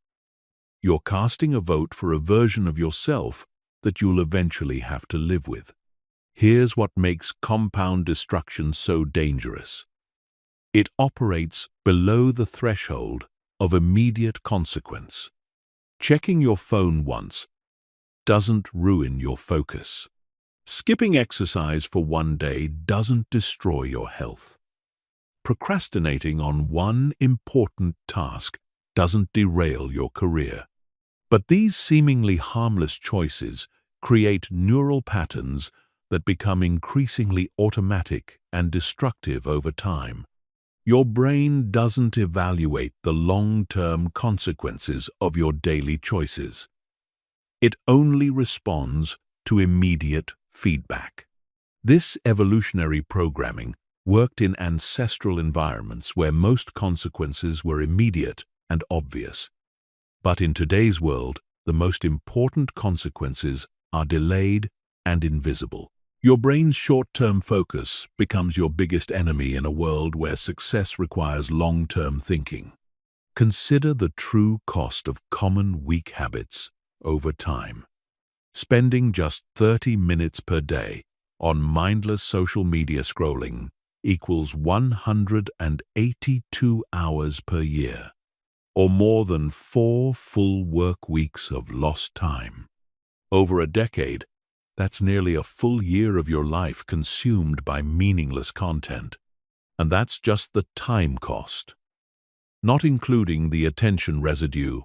You're casting a vote for a version of yourself that you'll eventually have to live with. Here's what makes compound destruction so dangerous. It operates below the threshold of immediate consequence. Checking your phone once doesn't ruin your focus. Skipping exercise for one day doesn't destroy your health. Procrastinating on one important task doesn't derail your career. But these seemingly harmless choices create neural patterns that become increasingly automatic and destructive over time. Your brain doesn't evaluate the long-term consequences of your daily choices. It only responds to immediate feedback. This evolutionary programming worked in ancestral environments where most consequences were immediate and obvious. But in today's world, the most important consequences are delayed and invisible. Your brain's short-term focus becomes your biggest enemy in a world where success requires long-term thinking. Consider the true cost of common weak habits over time. Spending just 30 minutes per day on mindless social media scrolling equals 182 hours per year, or more than 4 full work weeks of lost time. Over a decade, that's nearly a full year of your life consumed by meaningless content. And that's just the time cost, not including the attention residue,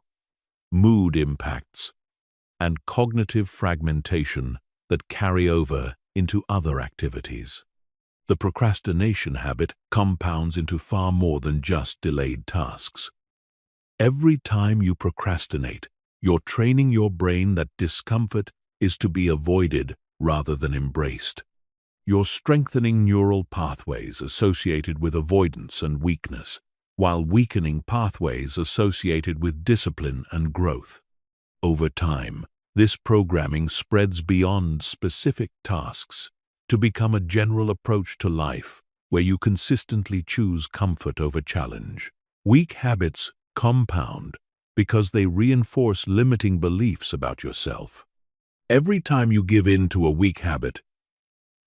mood impacts, and cognitive fragmentation that carry over into other activities. The procrastination habit compounds into far more than just delayed tasks. Every time you procrastinate, you're training your brain that discomfort is to be avoided rather than embraced. You're strengthening neural pathways associated with avoidance and weakness, while weakening pathways associated with discipline and growth. Over time, this programming spreads beyond specific tasks to become a general approach to life where you consistently choose comfort over challenge. Weak habits compound because they reinforce limiting beliefs about yourself. Every time you give in to a weak habit,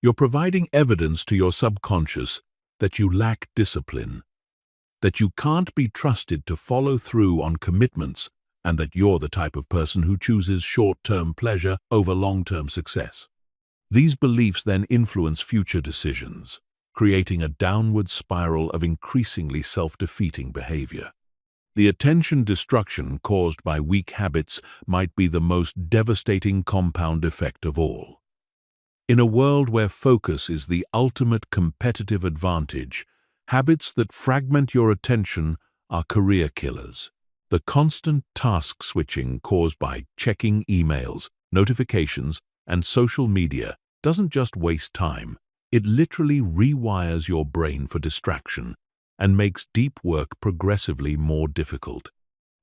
you're providing evidence to your subconscious that you lack discipline, that you can't be trusted to follow through on commitments, and that you're the type of person who chooses short-term pleasure over long-term success. These beliefs then influence future decisions, creating a downward spiral of increasingly self-defeating behavior. The attention destruction caused by weak habits might be the most devastating compound effect of all. In a world where focus is the ultimate competitive advantage, habits that fragment your attention are career killers. The constant task switching caused by checking emails, notifications, and social media doesn't just waste time, it literally rewires your brain for distraction and makes deep work progressively more difficult.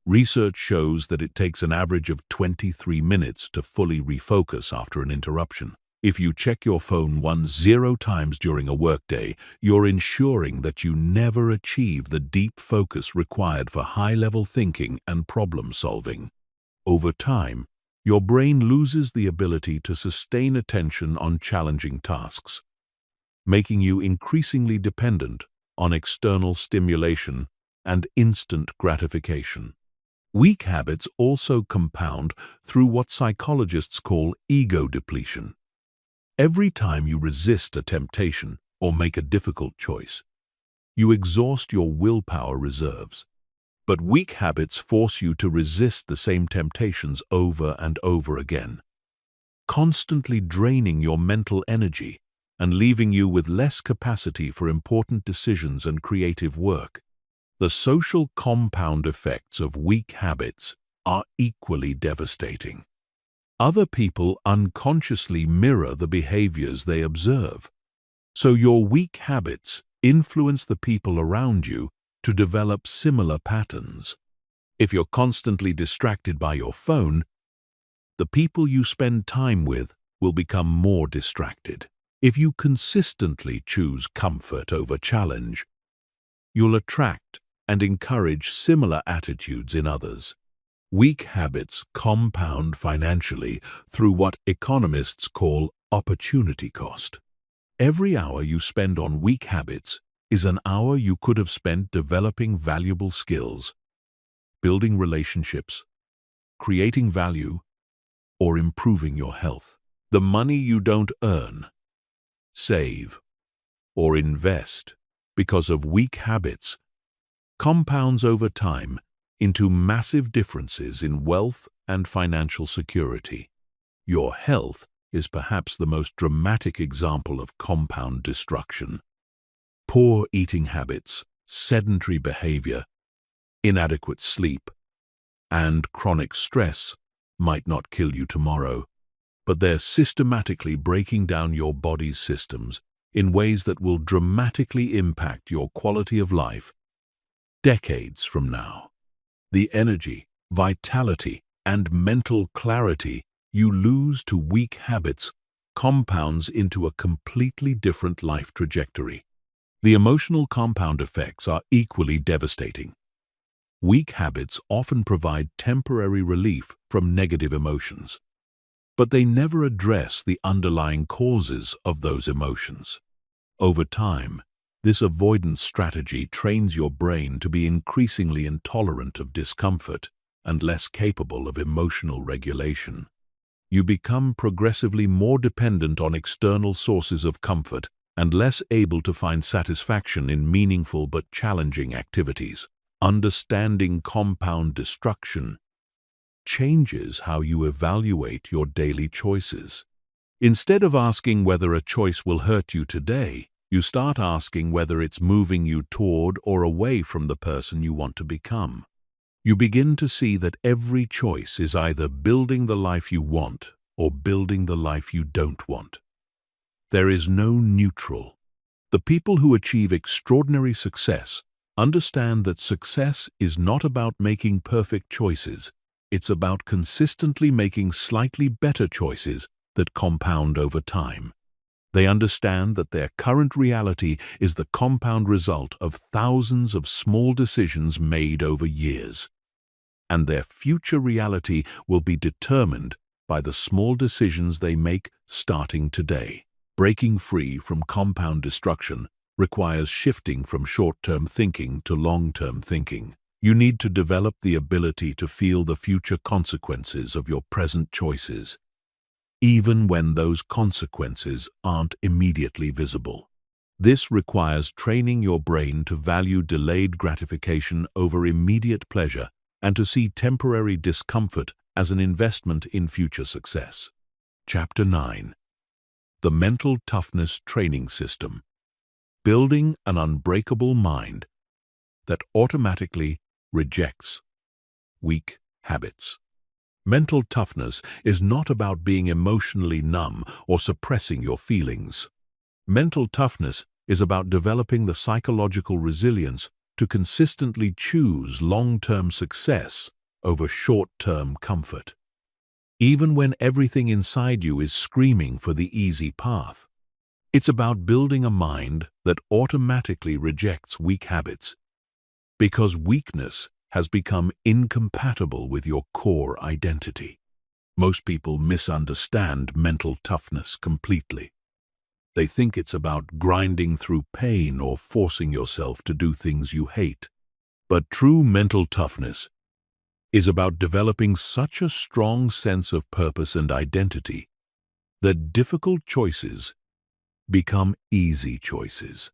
Research shows that it takes an average of 23 minutes to fully refocus after an interruption. If you check your phone 10 times during a workday, you're ensuring that you never achieve the deep focus required for high-level thinking and problem-solving. Over time, your brain loses the ability to sustain attention on challenging tasks, making you increasingly dependent on external stimulation and instant gratification. Weak habits also compound through what psychologists call ego depletion. Every time you resist a temptation or make a difficult choice, you exhaust your willpower reserves. But weak habits force you to resist the same temptations over and over again, constantly draining your mental energy and leaving you with less capacity for important decisions and creative work. The social compound effects of weak habits are equally devastating. Other people unconsciously mirror the behaviors they observe. So your weak habits influence the people around you to develop similar patterns. If you're constantly distracted by your phone, the people you spend time with will become more distracted. If you consistently choose comfort over challenge, you'll attract and encourage similar attitudes in others. Weak habits compound financially through what economists call opportunity cost. Every hour you spend on weak habits is an hour you could have spent developing valuable skills, building relationships, creating value, or improving your health. The money you don't earn, save, or invest because of weak habits compounds over time into massive differences in wealth and financial security. Your health is perhaps the most dramatic example of compound destruction. Poor eating habits, sedentary behavior, inadequate sleep, and chronic stress might not kill you tomorrow, but they're systematically breaking down your body's systems in ways that will dramatically impact your quality of life decades from now. The energy, vitality, and mental clarity you lose to weak habits compounds into a completely different life trajectory. The emotional compound effects are equally devastating. Weak habits often provide temporary relief from negative emotions, but they never address the underlying causes of those emotions. Over time, this avoidance strategy trains your brain to be increasingly intolerant of discomfort and less capable of emotional regulation. You become progressively more dependent on external sources of comfort and less able to find satisfaction in meaningful but challenging activities. Understanding compound destruction changes how you evaluate your daily choices. Instead of asking whether a choice will hurt you today, you start asking whether it's moving you toward or away from the person you want to become. You begin to see that every choice is either building the life you want or building the life you don't want. There is no neutral. The people who achieve extraordinary success understand that success is not about making perfect choices. It's about consistently making slightly better choices that compound over time. They understand that their current reality is the compound result of thousands of small decisions made over years, and their future reality will be determined by the small decisions they make starting today. Breaking free from compound destruction requires shifting from short-term thinking to long-term thinking. You need to develop the ability to feel the future consequences of your present choices, even when those consequences aren't immediately visible. This requires training your brain to value delayed gratification over immediate pleasure and to see temporary discomfort as an investment in future success. Chapter 9. The Mental Toughness Training System. Building an unbreakable mind that automatically rejects weak habits. Mental toughness is not about being emotionally numb or suppressing your feelings. Mental toughness is about developing the psychological resilience to consistently choose long-term success over short-term comfort. even when everything inside you is screaming for the easy path. It's about building a mind that automatically rejects weak habits, because weakness has become incompatible with your core identity. Most people misunderstand mental toughness completely. They think it's about grinding through pain or forcing yourself to do things you hate. But true mental toughness is about developing such a strong sense of purpose and identity that difficult choices become easy choices.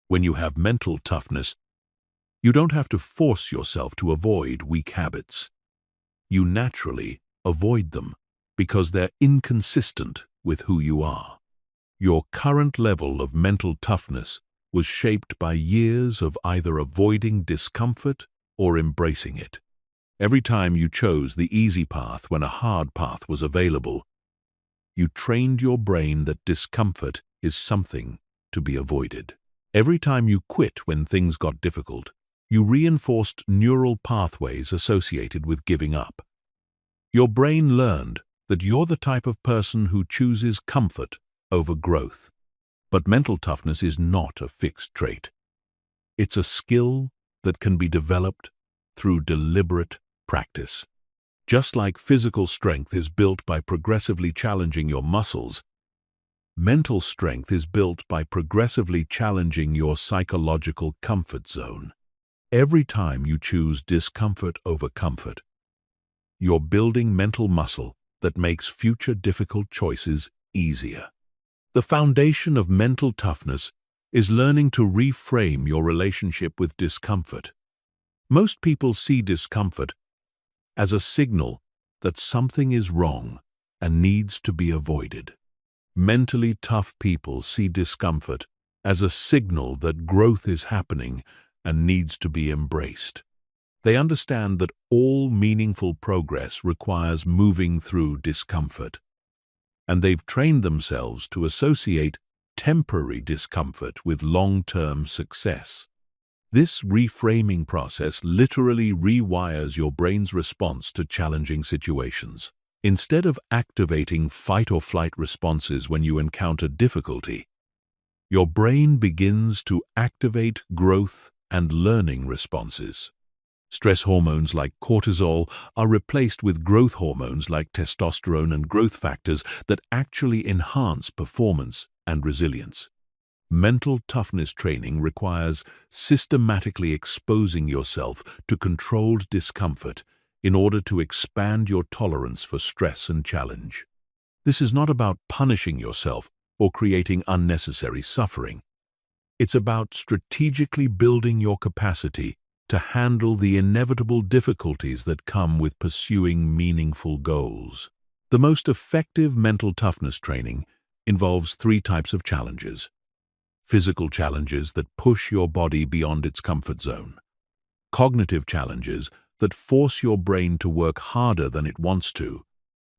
When you have mental toughness, you don't have to force yourself to avoid weak habits. You naturally avoid them because they're inconsistent with who you are. Your current level of mental toughness was shaped by years of either avoiding discomfort or embracing it. Every time you chose the easy path when a hard path was available, you trained your brain that discomfort is something to be avoided. Every time you quit when things got difficult, you reinforced neural pathways associated with giving up. Your brain learned that you're the type of person who chooses comfort over growth. But mental toughness is not a fixed trait. It's a skill that can be developed through deliberate practice. Just like physical strength is built by progressively challenging your muscles, mental strength is built by progressively challenging your psychological comfort zone. Every time you choose discomfort over comfort, you're building mental muscle that makes future difficult choices easier. The foundation of mental toughness is learning to reframe your relationship with discomfort. Most people see discomfort as a signal that something is wrong and needs to be avoided. Mentally tough people see discomfort as a signal that growth is happening and needs to be embraced. They understand that all meaningful progress requires moving through discomfort, and they've trained themselves to associate temporary discomfort with long-term success. This reframing process literally rewires your brain's response to challenging situations. Instead of activating fight-or-flight responses when you encounter difficulty, your brain begins to activate growth and learning responses. Stress hormones like cortisol are replaced with growth hormones like testosterone and growth factors that actually enhance performance and resilience. Mental toughness training requires systematically exposing yourself to controlled discomfort in order to expand your tolerance for stress and challenge. This is not about punishing yourself or creating unnecessary suffering. It's about strategically building your capacity to handle the inevitable difficulties that come with pursuing meaningful goals. The most effective mental toughness training involves 3 types of challenges. Physical challenges that push your body beyond its comfort zone. Cognitive challenges that force your brain to work harder than it wants to.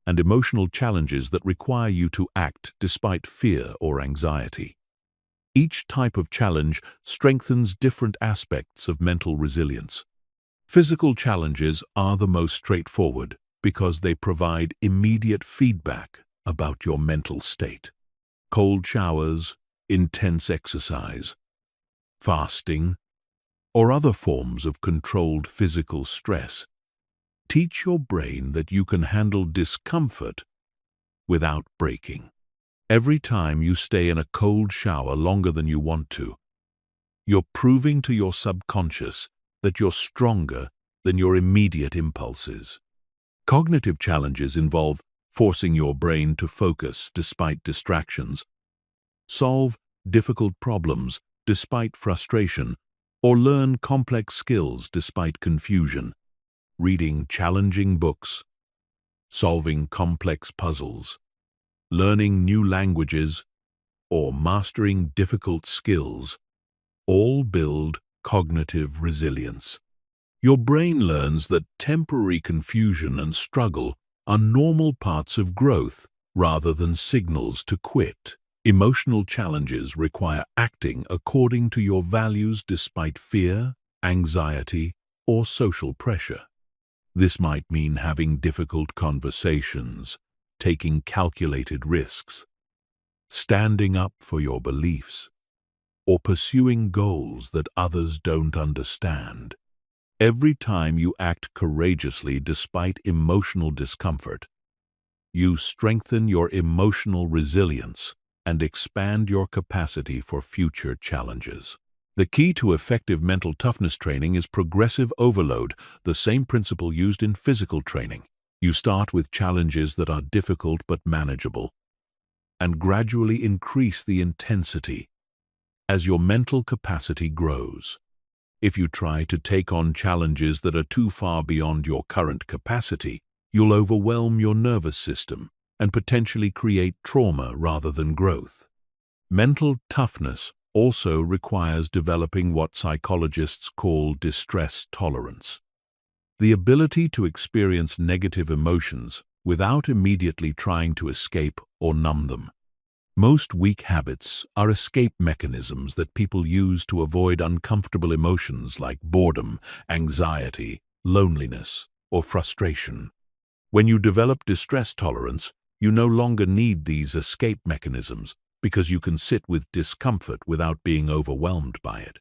And emotional challenges that require you to act despite fear or anxiety. Each type of challenge strengthens different aspects of mental resilience. Physical challenges are the most straightforward because they provide immediate feedback about your mental state. Cold showers, intense exercise, fasting, or other forms of controlled physical stress teach your brain that you can handle discomfort without breaking. Every time you stay in a cold shower longer than you want to, you're proving to your subconscious that you're stronger than your immediate impulses. Cognitive challenges involve forcing your brain to focus despite distractions, solve difficult problems despite frustration, or learn complex skills despite confusion. Reading challenging books, solving complex puzzles, learning new languages, or mastering difficult skills all build cognitive resilience. Your brain learns that temporary confusion and struggle are normal parts of growth rather than signals to quit. Emotional challenges require acting according to your values despite fear, anxiety, or social pressure. This might mean having difficult conversations, taking calculated risks, standing up for your beliefs, or pursuing goals that others don't understand. Every time you act courageously despite emotional discomfort, you strengthen your emotional resilience and expand your capacity for future challenges. The key to effective mental toughness training is progressive overload, the same principle used in physical training. You start with challenges that are difficult but manageable, and gradually increase the intensity as your mental capacity grows. If you try to take on challenges that are too far beyond your current capacity, you'll overwhelm your nervous system and potentially create trauma rather than growth. Mental toughness also requires developing what psychologists call distress tolerance, the ability to experience negative emotions without immediately trying to escape or numb them. Most weak habits are escape mechanisms that people use to avoid uncomfortable emotions like boredom, anxiety, loneliness, or frustration. When you develop distress tolerance, you no longer need these escape mechanisms because you can sit with discomfort without being overwhelmed by it.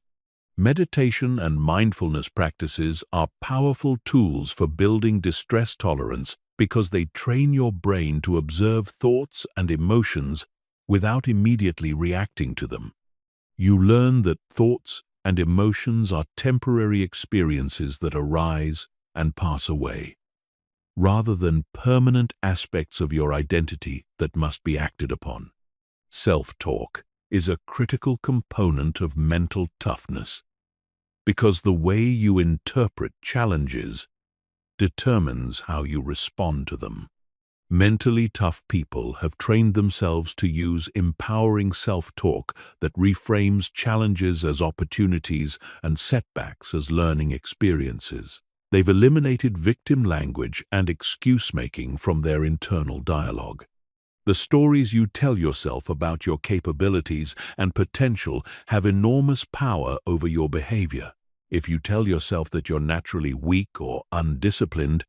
Meditation and mindfulness practices are powerful tools for building distress tolerance because they train your brain to observe thoughts and emotions without immediately reacting to them. You learn that thoughts and emotions are temporary experiences that arise and pass away, rather than permanent aspects of your identity that must be acted upon. Self-talk is a critical component of mental toughness because the way you interpret challenges determines how you respond to them. Mentally tough people have trained themselves to use empowering self-talk that reframes challenges as opportunities and setbacks as learning experiences. They've eliminated victim language and excuse-making from their internal dialogue. The stories you tell yourself about your capabilities and potential have enormous power over your behavior. If you tell yourself that you're naturally weak or undisciplined,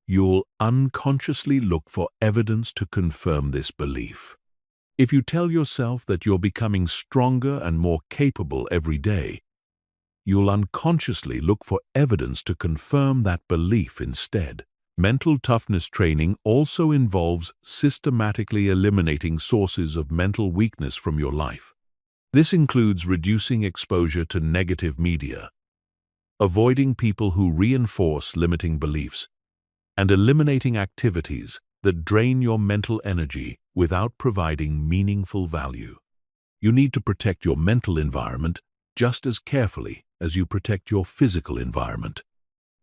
you'll unconsciously look for evidence to confirm this belief. If you tell yourself that you're becoming stronger and more capable every day, you'll unconsciously look for evidence to confirm that belief instead. Mental toughness training also involves systematically eliminating sources of mental weakness from your life. This includes reducing exposure to negative media, avoiding people who reinforce limiting beliefs, and eliminating activities that drain your mental energy without providing meaningful value. You need to protect your mental environment just as carefully as you protect your physical environment.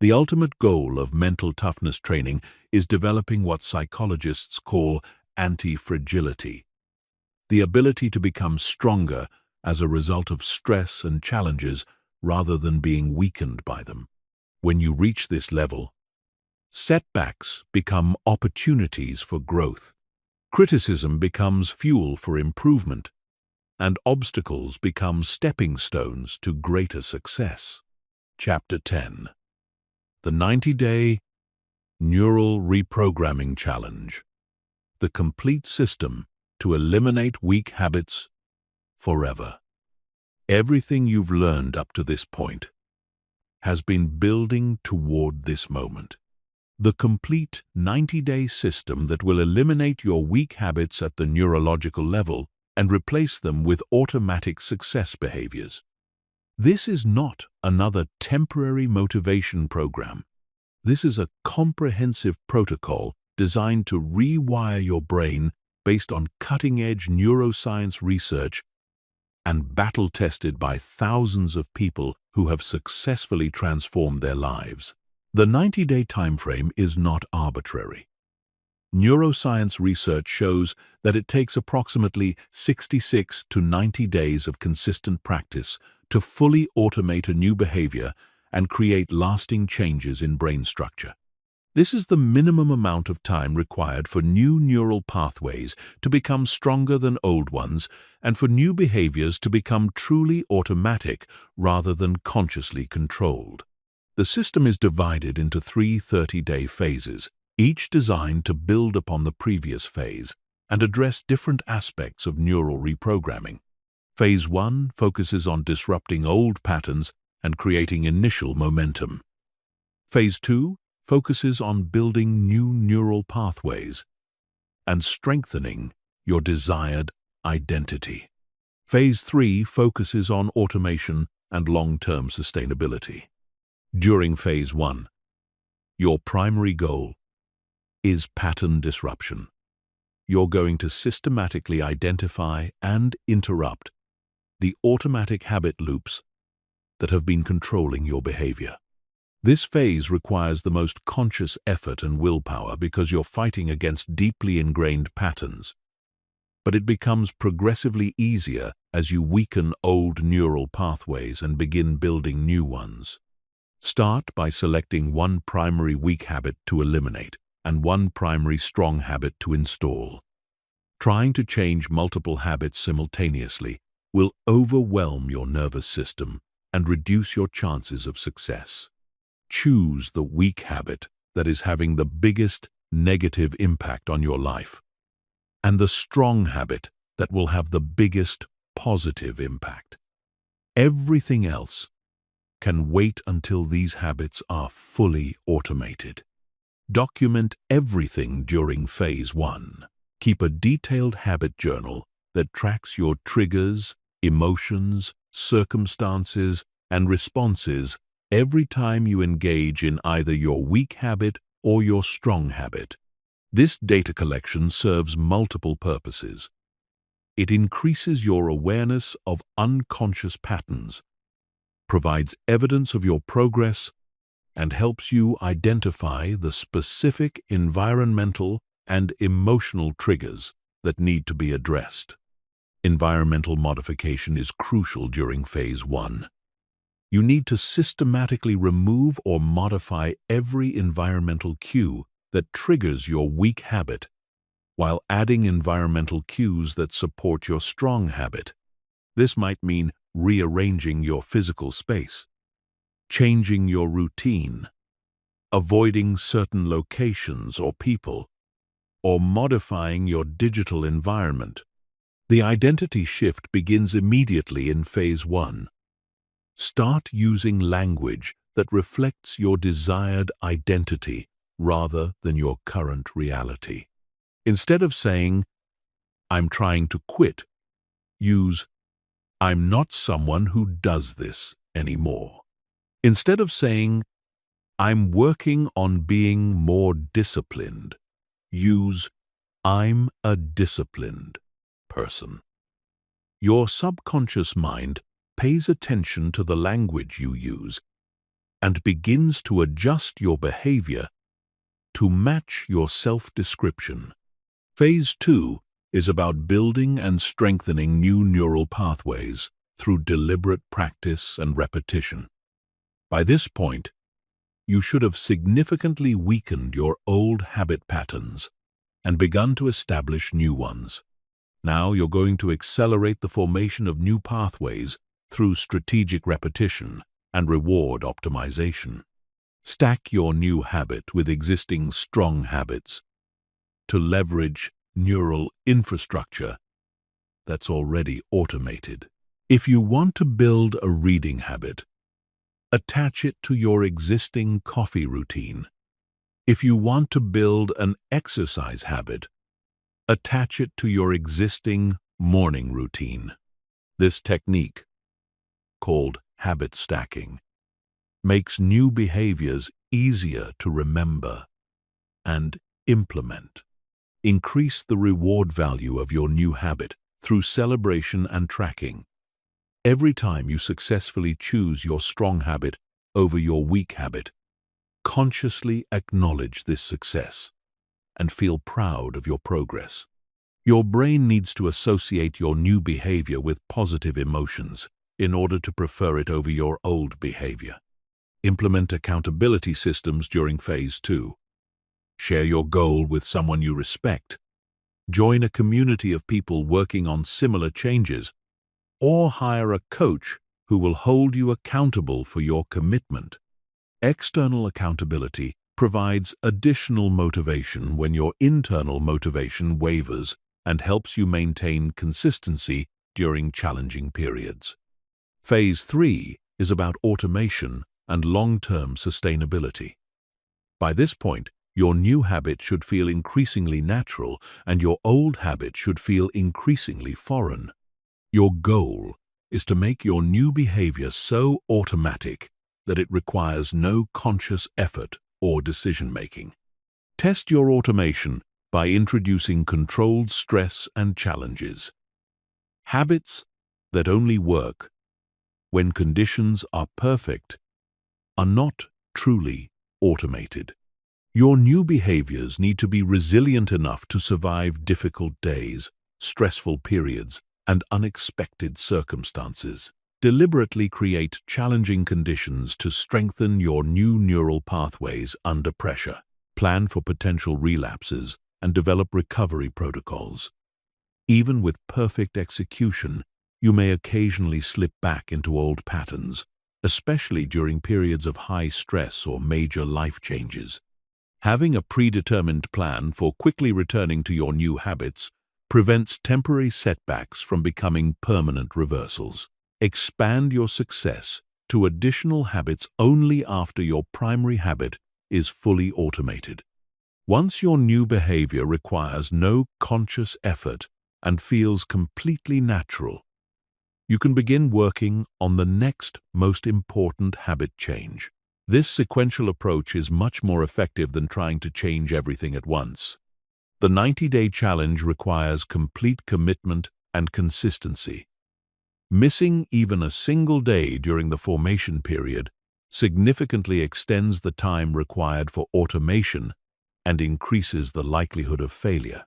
The ultimate goal of mental toughness training is developing what psychologists call anti-fragility, the ability to become stronger as a result of stress and challenges rather than being weakened by them. When you reach this level, setbacks become opportunities for growth, criticism becomes fuel for improvement, and obstacles become stepping stones to greater success. Chapter 10. The 90-Day Neural Reprogramming Challenge. The complete system to eliminate weak habits forever. Everything you've learned up to this point has been building toward this moment. The complete 90-day system that will eliminate your weak habits at the neurological level and replace them with automatic success behaviors. This is not another temporary motivation program. This is a comprehensive protocol designed to rewire your brain based on cutting-edge neuroscience research and battle-tested by thousands of people who have successfully transformed their lives. The 90-day timeframe is not arbitrary. Neuroscience research shows that it takes approximately 66 to 90 days of consistent practice to fully automate a new behavior and create lasting changes in brain structure. This is the minimum amount of time required for new neural pathways to become stronger than old ones and for new behaviors to become truly automatic rather than consciously controlled. The system is divided into 3 30-day phases, each designed to build upon the previous phase and address different aspects of neural reprogramming. Phase 1 focuses on disrupting old patterns and creating initial momentum. Phase 2 focuses on building new neural pathways and strengthening your desired identity. Phase 3 focuses on automation and long-term sustainability. During Phase 1, your primary goal is pattern disruption. You're going to systematically identify and interrupt the automatic habit loops that have been controlling your behavior. This phase requires the most conscious effort and willpower because you're fighting against deeply ingrained patterns. But it becomes progressively easier as you weaken old neural pathways and begin building new ones. Start by selecting one primary weak habit to eliminate and one primary strong habit to install. Trying to change multiple habits simultaneously will overwhelm your nervous system and reduce your chances of success. Choose the weak habit that is having the biggest negative impact on your life, and the strong habit that will have the biggest positive impact. Everything else can wait until these habits are fully automated. Document everything during Phase 1. Keep a detailed habit journal that tracks your triggers, emotions, circumstances, and responses every time you engage in either your weak habit or your strong habit. This data collection serves multiple purposes. It increases your awareness of unconscious patterns, provides evidence of your progress, and helps you identify the specific environmental and emotional triggers that need to be addressed. Environmental modification is crucial during Phase 1. You need to systematically remove or modify every environmental cue that triggers your weak habit, while adding environmental cues that support your strong habit. This might mean rearranging your physical space, changing your routine, avoiding certain locations or people, or modifying your digital environment. The identity shift begins immediately in Phase 1. Start using language that reflects your desired identity rather than your current reality. Instead of saying, "I'm trying to quit," use, "I'm not someone who does this anymore." Instead of saying, "I'm working on being more disciplined," use, "I'm a disciplined person." Your subconscious mind pays attention to the language you use and begins to adjust your behavior to match your self-description. Phase 2 is about building and strengthening new neural pathways through deliberate practice and repetition. By this point, you should have significantly weakened your old habit patterns and begun to establish new ones. Now you're going to accelerate the formation of new pathways through strategic repetition and reward optimization. Stack your new habit with existing strong habits to leverage neural infrastructure that's already automated. If you want to build a reading habit, attach it to your existing coffee routine. If you want to build an exercise habit, attach it to your existing morning routine. This technique, called habit stacking, makes new behaviors easier to remember and implement. Increase the reward value of your new habit through celebration and tracking. Every time you successfully choose your strong habit over your weak habit, consciously acknowledge this success and feel proud of your progress. Your brain needs to associate your new behavior with positive emotions in order to prefer it over your old behavior. Implement accountability systems during Phase 2. Share your goal with someone you respect. Join a community of people working on similar changes, or hire a coach who will hold you accountable for your commitment. External accountability provides additional motivation when your internal motivation wavers and helps you maintain consistency during challenging periods. Phase 3 is about automation and long-term sustainability. By this point, your new habit should feel increasingly natural and your old habit should feel increasingly foreign. Your goal is to make your new behavior so automatic that it requires no conscious effort or decision-making. Test your automation by introducing controlled stress and challenges. Habits that only work when conditions are perfect are not truly automated. Your new behaviors need to be resilient enough to survive difficult days, stressful periods, and unexpected circumstances. Deliberately create challenging conditions to strengthen your new neural pathways under pressure. Plan for potential relapses and develop recovery protocols. Even with perfect execution, you may occasionally slip back into old patterns, especially during periods of high stress or major life changes. Having a predetermined plan for quickly returning to your new habits prevents temporary setbacks from becoming permanent reversals. Expand your success to additional habits only after your primary habit is fully automated. Once your new behavior requires no conscious effort and feels completely natural, you can begin working on the next most important habit change. This sequential approach is much more effective than trying to change everything at once. The 90-day challenge requires complete commitment and consistency. Missing even a single day during the formation period significantly extends the time required for automation and increases the likelihood of failure.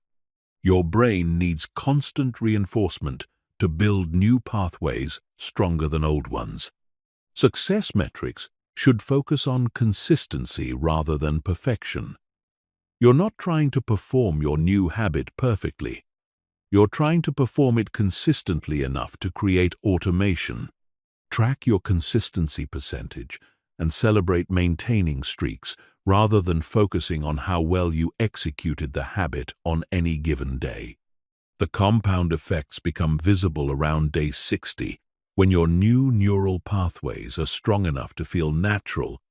Your brain needs constant reinforcement to build new pathways stronger than old ones. Success metrics should focus on consistency rather than perfection. You're not trying to perform your new habit perfectly. You're trying to perform it consistently enough to create automation. Track your consistency percentage and celebrate maintaining streaks rather than focusing on how well you executed the habit on any given day. The compound effects become visible around day 60 when your new neural pathways are strong enough to feel natural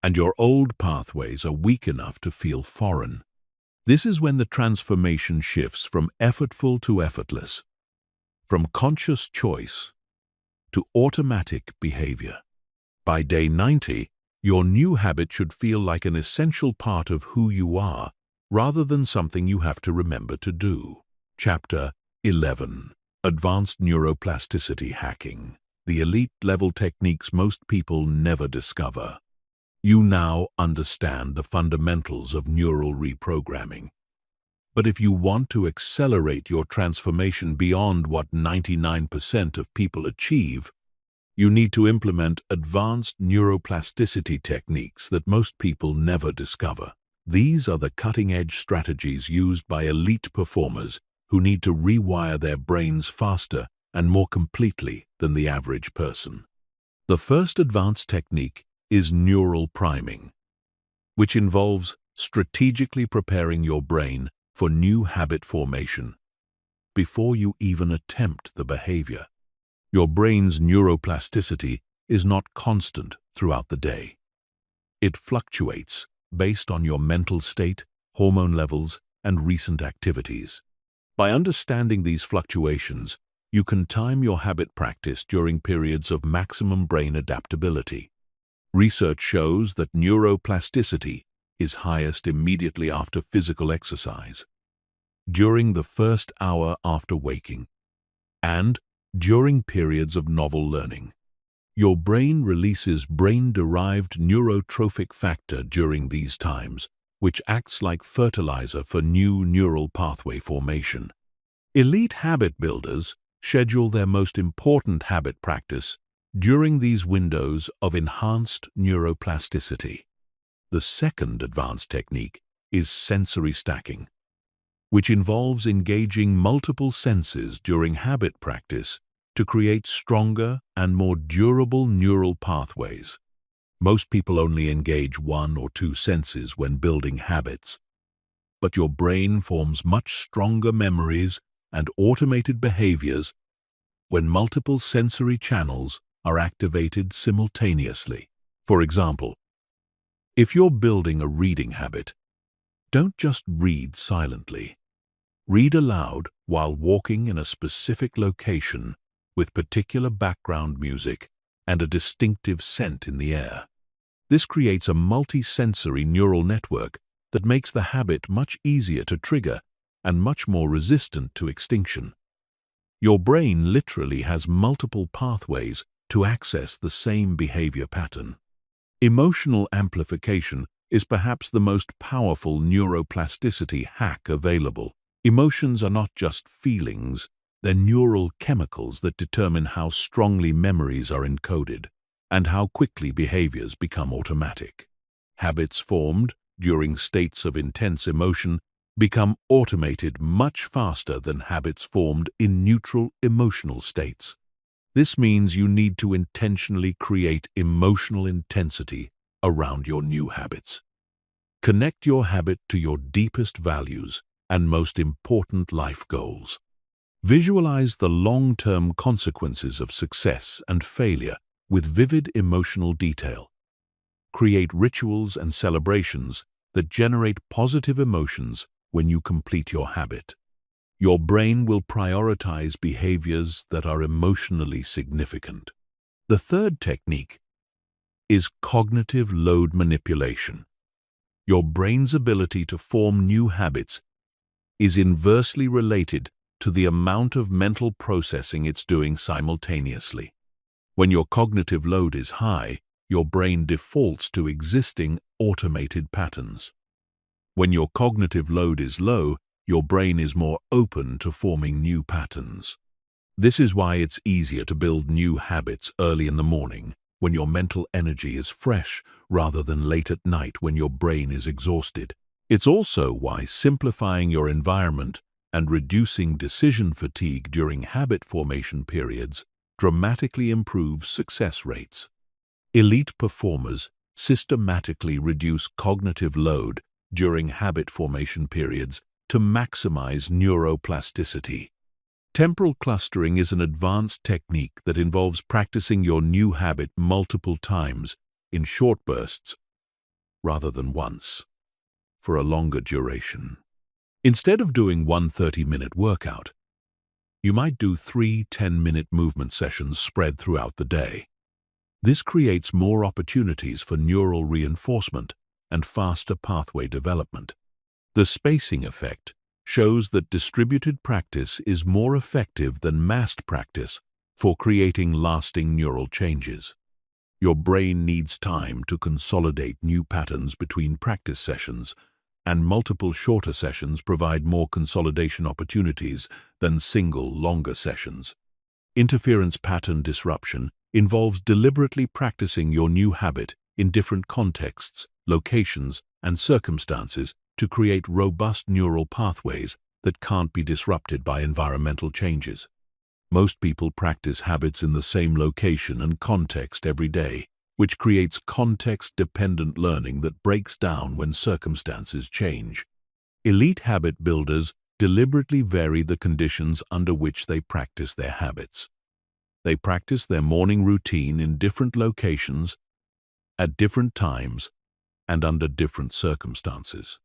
and your old pathways are weak enough to feel foreign. This is when the transformation shifts from effortful to effortless, from conscious choice to automatic behavior. By day 90, your new habit should feel like an essential part of who you are, rather than something you have to remember to do. Chapter 11. Advanced Neuroplasticity Hacking. The elite-level techniques most people never discover. You now understand the fundamentals of neural reprogramming. But if you want to accelerate your transformation beyond what 99% of people achieve, you need to implement advanced neuroplasticity techniques that most people never discover. These are the cutting-edge strategies used by elite performers who need to rewire their brains faster and more completely than the average person. The first advanced technique is neural priming, which involves strategically preparing your brain for new habit formation before you even attempt the behavior. Your brain's neuroplasticity is not constant throughout the day. It fluctuates based on your mental state, hormone levels, and recent activities. By understanding these fluctuations, you can time your habit practice during periods of maximum brain adaptability. Research shows that neuroplasticity is highest immediately after physical exercise, during the first hour after waking, and during periods of novel learning. Your brain releases brain-derived neurotrophic factor during these times, which acts like fertilizer for new neural pathway formation. Elite habit builders schedule their most important habit practice during these windows of enhanced neuroplasticity. The second advanced technique is sensory stacking, which involves engaging multiple senses during habit practice to create stronger and more durable neural pathways. Most people only engage one or two senses when building habits, but your brain forms much stronger memories and automated behaviors when multiple sensory channels are activated simultaneously. For example, if you're building a reading habit, don't just read silently. Read aloud while walking in a specific location with particular background music and a distinctive scent in the air. This creates a multi-sensory neural network that makes the habit much easier to trigger and much more resistant to extinction. Your brain literally has multiple pathways to access the same behavior pattern. Emotional amplification is perhaps the most powerful neuroplasticity hack available. Emotions are not just feelings, they're neural chemicals that determine how strongly memories are encoded and how quickly behaviors become automatic. Habits formed during states of intense emotion become automated much faster than habits formed in neutral emotional states. This means you need to intentionally create emotional intensity around your new habits. Connect your habit to your deepest values and most important life goals. Visualize the long-term consequences of success and failure with vivid emotional detail. Create rituals and celebrations that generate positive emotions when you complete your habit. Your brain will prioritize behaviors that are emotionally significant. The third technique is cognitive load manipulation. Your brain's ability to form new habits is inversely related to the amount of mental processing it's doing simultaneously. When your cognitive load is high, your brain defaults to existing automated patterns. When your cognitive load is low, your brain is more open to forming new patterns. This is why it's easier to build new habits early in the morning, when your mental energy is fresh, rather than late at night when your brain is exhausted. It's also why simplifying your environment and reducing decision fatigue during habit formation periods dramatically improves success rates. Elite performers systematically reduce cognitive load during habit formation periods to maximize neuroplasticity. Temporal clustering is an advanced technique that involves practicing your new habit multiple times in short bursts rather than once for a longer duration. Instead of doing one 30-minute workout, you might do 3 10-minute movement sessions spread throughout the day. This creates more opportunities for neural reinforcement and faster pathway development. The spacing effect shows that distributed practice is more effective than massed practice for creating lasting neural changes. Your brain needs time to consolidate new patterns between practice sessions, and multiple shorter sessions provide more consolidation opportunities than single longer sessions. Interference pattern disruption involves deliberately practicing your new habit in different contexts, locations, and circumstances to create robust neural pathways that can't be disrupted by environmental changes. Most people practice habits in the same location and context every day, which creates context-dependent learning that breaks down when circumstances change. Elite habit builders deliberately vary the conditions under which they practice their habits. They practice their morning routine in different locations, at different times, and under different circumstances.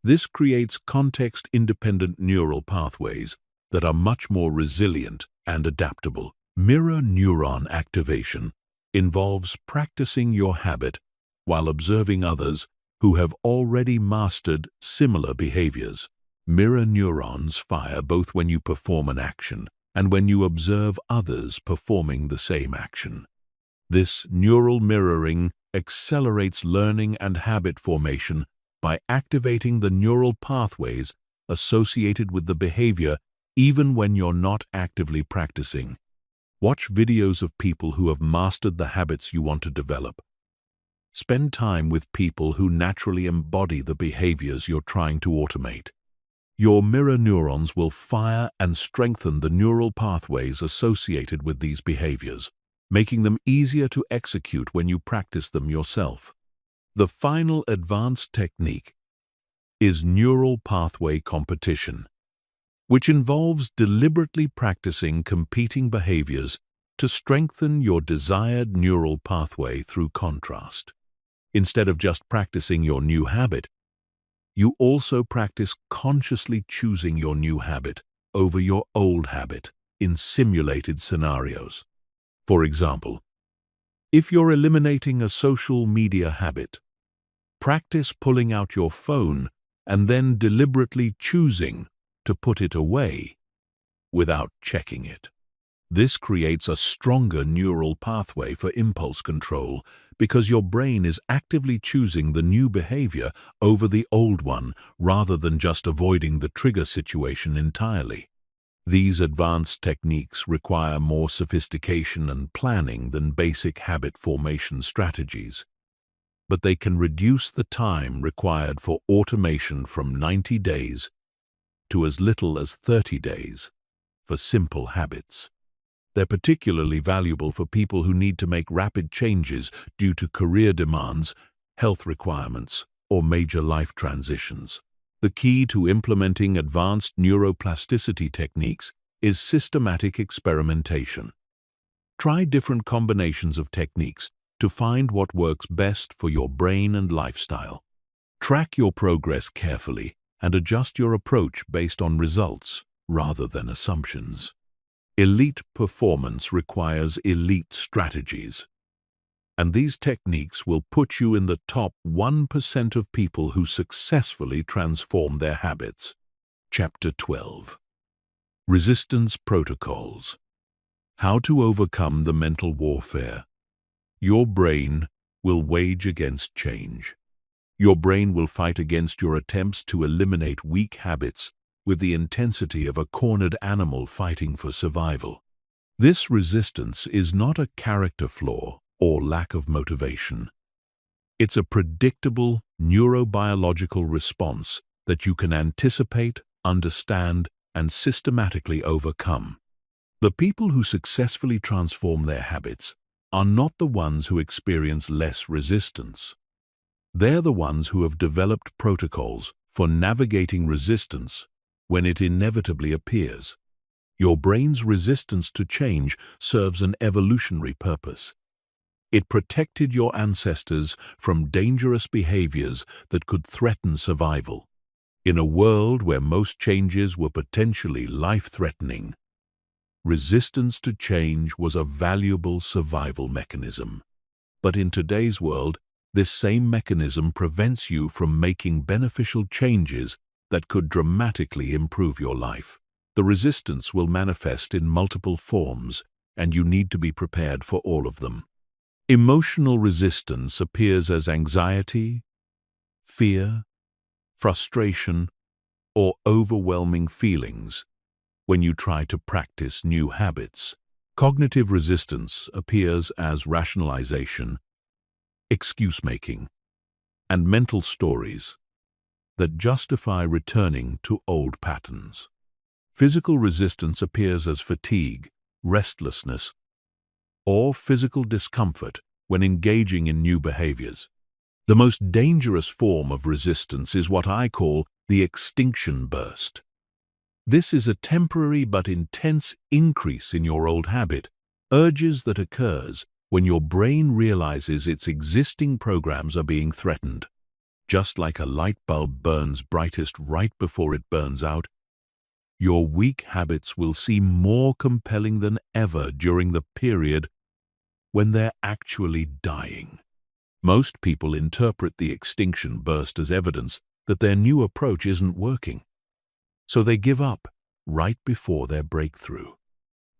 This creates context-independent neural pathways that are much more resilient and adaptable. Mirror neuron activation involves practicing your habit while observing others who have already mastered similar behaviors. Mirror neurons fire both when you perform an action and when you observe others performing the same action. This neural mirroring accelerates learning and habit formation by activating the neural pathways associated with the behavior even when you're not actively practicing. Watch videos of people who have mastered the habits you want to develop. Spend time with people who naturally embody the behaviors you're trying to automate. Your mirror neurons will fire and strengthen the neural pathways associated with these behaviors. making them easier to execute when you practice them yourself. The final advanced technique is neural pathway competition, which involves deliberately practicing competing behaviors to strengthen your desired neural pathway through contrast. Instead of just practicing your new habit, you also practice consciously choosing your new habit over your old habit in simulated scenarios. For example, if you're eliminating a social media habit, practice pulling out your phone and then deliberately choosing to put it away without checking it. This creates a stronger neural pathway for impulse control because your brain is actively choosing the new behavior over the old one rather than just avoiding the trigger situation entirely. These advanced techniques require more sophistication and planning than basic habit formation strategies, but they can reduce the time required for automation from 90 days to as little as 30 days for simple habits. They're particularly valuable for people who need to make rapid changes due to career demands, health requirements, or major life transitions. The key to implementing advanced neuroplasticity techniques is systematic experimentation. Try different combinations of techniques to find what works best for your brain and lifestyle. Track your progress carefully and adjust your approach based on results rather than assumptions. Elite performance requires elite strategies, and these techniques will put you in the top 1% of people who successfully transform their habits. Chapter 12. Resistance Protocols. How to overcome the mental warfare. Your brain will wage against change. Your brain will fight against your attempts to eliminate weak habits with the intensity of a cornered animal fighting for survival. This resistance is not a character flaw or lack of motivation. It's a predictable neurobiological response that you can anticipate, understand, and systematically overcome. The people who successfully transform their habits are not the ones who experience less resistance. They're the ones who have developed protocols for navigating resistance when it inevitably appears. Your brain's resistance to change serves an evolutionary purpose. It protected your ancestors from dangerous behaviors that could threaten survival. In a world where most changes were potentially life-threatening, resistance to change was a valuable survival mechanism. But in today's world, this same mechanism prevents you from making beneficial changes that could dramatically improve your life. The resistance will manifest in multiple forms, and you need to be prepared for all of them. Emotional resistance appears as anxiety, fear, frustration, or overwhelming feelings when you try to practice new habits. Cognitive resistance appears as rationalization, excuse-making, and mental stories that justify returning to old patterns. Physical resistance appears as fatigue, restlessness, or physical discomfort when engaging in new behaviors. The most dangerous form of resistance is what I call the extinction burst. This is a temporary but intense increase in your old habit, urges that occurs when your brain realizes its existing programs are being threatened. Just like a light bulb burns brightest right before it burns out, your weak habits will seem more compelling than ever during the period when they're actually dying. Most people interpret the extinction burst as evidence that their new approach isn't working, so they give up right before their breakthrough.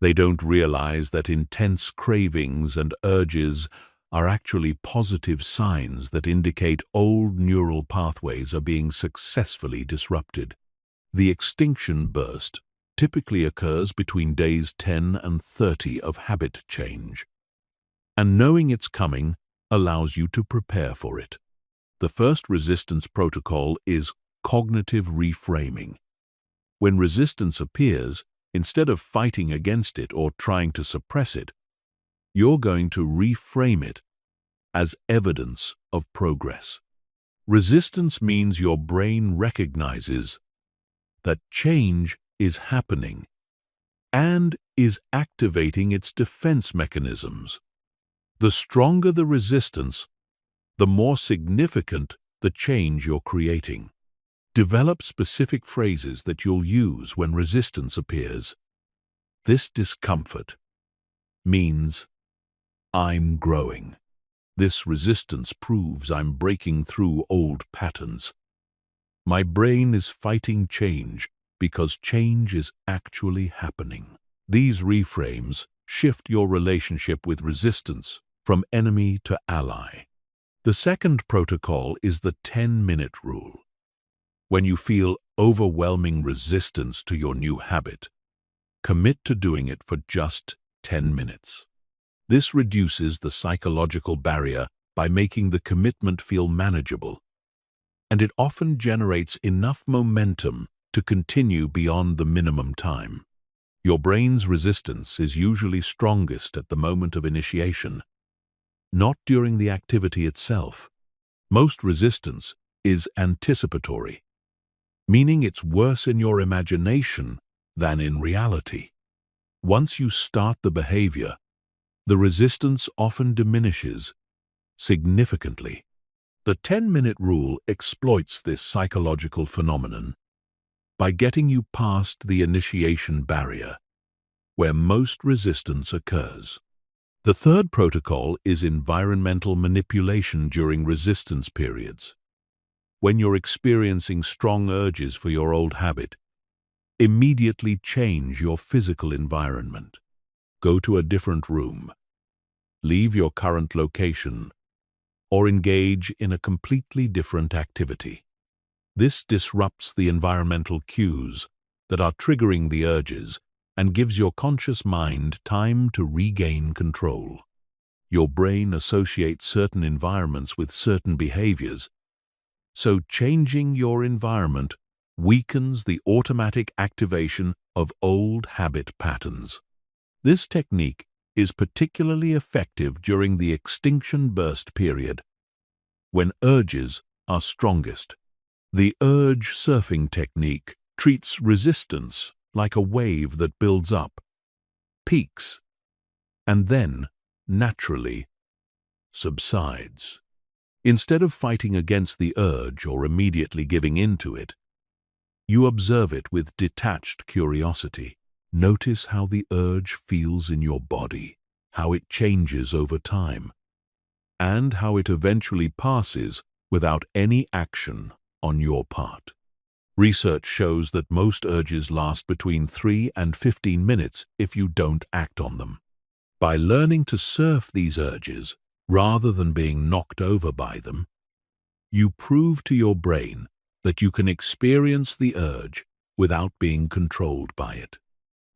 They don't realize that intense cravings and urges are actually positive signs that indicate old neural pathways are being successfully disrupted. The extinction burst typically occurs between days 10 and 30 of habit change, and knowing it's coming allows you to prepare for it. The first resistance protocol is cognitive reframing. When resistance appears, instead of fighting against it or trying to suppress it, you're going to reframe it as evidence of progress. Resistance means your brain recognizes that change is happening and is activating its defense mechanisms. The stronger the resistance, the more significant the change you're creating. Develop specific phrases that you'll use when resistance appears. This discomfort means I'm growing. This resistance proves I'm breaking through old patterns. My brain is fighting change because change is actually happening. These reframes shift your relationship with resistance from enemy to ally. The second protocol is the 10-minute rule. When you feel overwhelming resistance to your new habit, commit to doing it for just 10 minutes. This reduces the psychological barrier by making the commitment feel manageable, and it often generates enough momentum to continue beyond the minimum time. Your brain's resistance is usually strongest at the moment of initiation, not during the activity itself. Most resistance is anticipatory, meaning it's worse in your imagination than in reality. Once you start the behavior, the resistance often diminishes significantly. The 10-minute rule exploits this psychological phenomenon by getting you past the initiation barrier, where most resistance occurs. The third protocol is environmental manipulation during resistance periods. When you're experiencing strong urges for your old habit, immediately change your physical environment. Go to a different room, leave your current location, or engage in a completely different activity. This disrupts the environmental cues that are triggering the urges and gives your conscious mind time to regain control. Your brain associates certain environments with certain behaviors, so changing your environment weakens the automatic activation of old habit patterns. This technique is particularly effective during the extinction burst period, when urges are strongest. The urge surfing technique treats resistance like a wave that builds up, peaks, and then, naturally, subsides. Instead of fighting against the urge or immediately giving in to it, you observe it with detached curiosity. Notice how the urge feels in your body, how it changes over time, and how it eventually passes without any action on your part. Research shows that most urges last between 3 and 15 minutes if you don't act on them. By learning to surf these urges, rather than being knocked over by them, you prove to your brain that you can experience the urge without being controlled by it.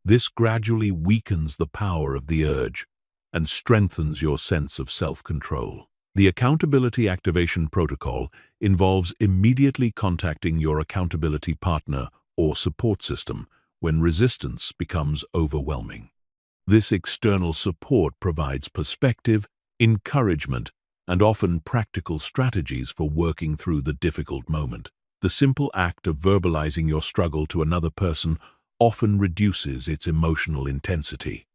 This gradually weakens the power of the urge and strengthens your sense of self-control. The accountability activation protocol involves immediately contacting your accountability partner or support system when resistance becomes overwhelming. This external support provides perspective, encouragement, and often practical strategies for working through the difficult moment. The simple act of verbalizing your struggle to another person often reduces its emotional intensity.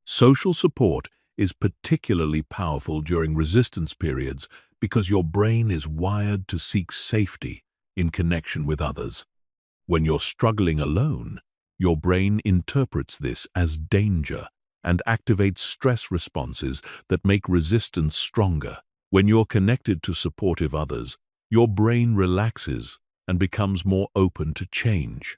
Social support is particularly powerful during resistance periods because your brain is wired to seek safety in connection with others. When you're struggling alone, your brain interprets this as danger and activates stress responses that make resistance stronger. When you're connected to supportive others, your brain relaxes and becomes more open to change.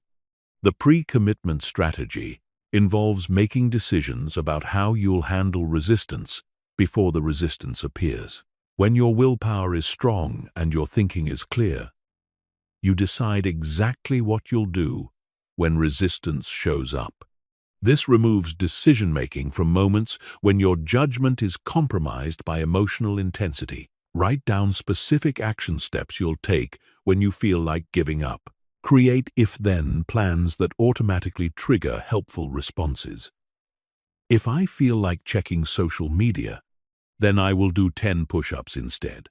The pre-commitment strategy involves making decisions about how you'll handle resistance before the resistance appears. When your willpower is strong and your thinking is clear, you decide exactly what you'll do when resistance shows up. This removes decision-making from moments when your judgment is compromised by emotional intensity. Write down specific action steps you'll take when you feel like giving up. Create if-then plans that automatically trigger helpful responses. If I feel like checking social media, then I will do 10 push-ups instead.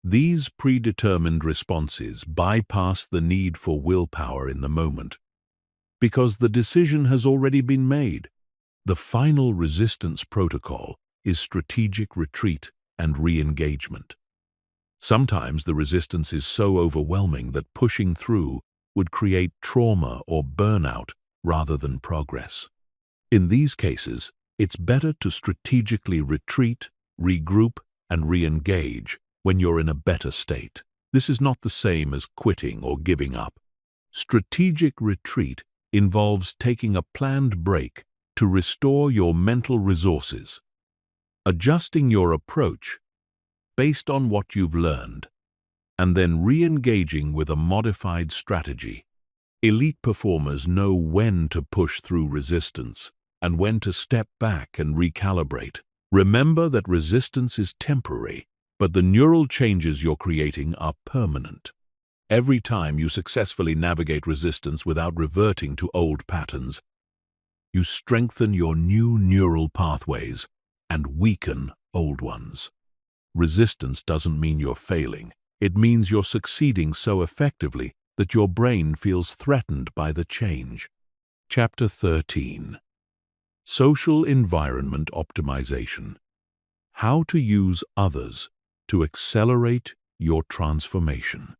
These predetermined responses bypass the need for willpower in the moment, because the decision has already been made. The final resistance protocol is strategic retreat and re-engagement. Sometimes the resistance is so overwhelming that pushing through would create trauma or burnout rather than progress. In these cases, it's better to strategically retreat, regroup, and re-engage when you're in a better state. This is not the same as quitting or giving up. Strategic retreat involves taking a planned break to restore your mental resources, adjusting your approach based on what you've learned, and then re-engaging with a modified strategy. Elite performers know when to push through resistance and when to step back and recalibrate. Remember that resistance is temporary, but the neural changes you're creating are permanent. Every time you successfully navigate resistance without reverting to old patterns, you strengthen your new neural pathways and weaken old ones. Resistance doesn't mean you're failing. It means you're succeeding so effectively that your brain feels threatened by the change. Chapter 13. Social Environment Optimization. How to use others to accelerate your transformation.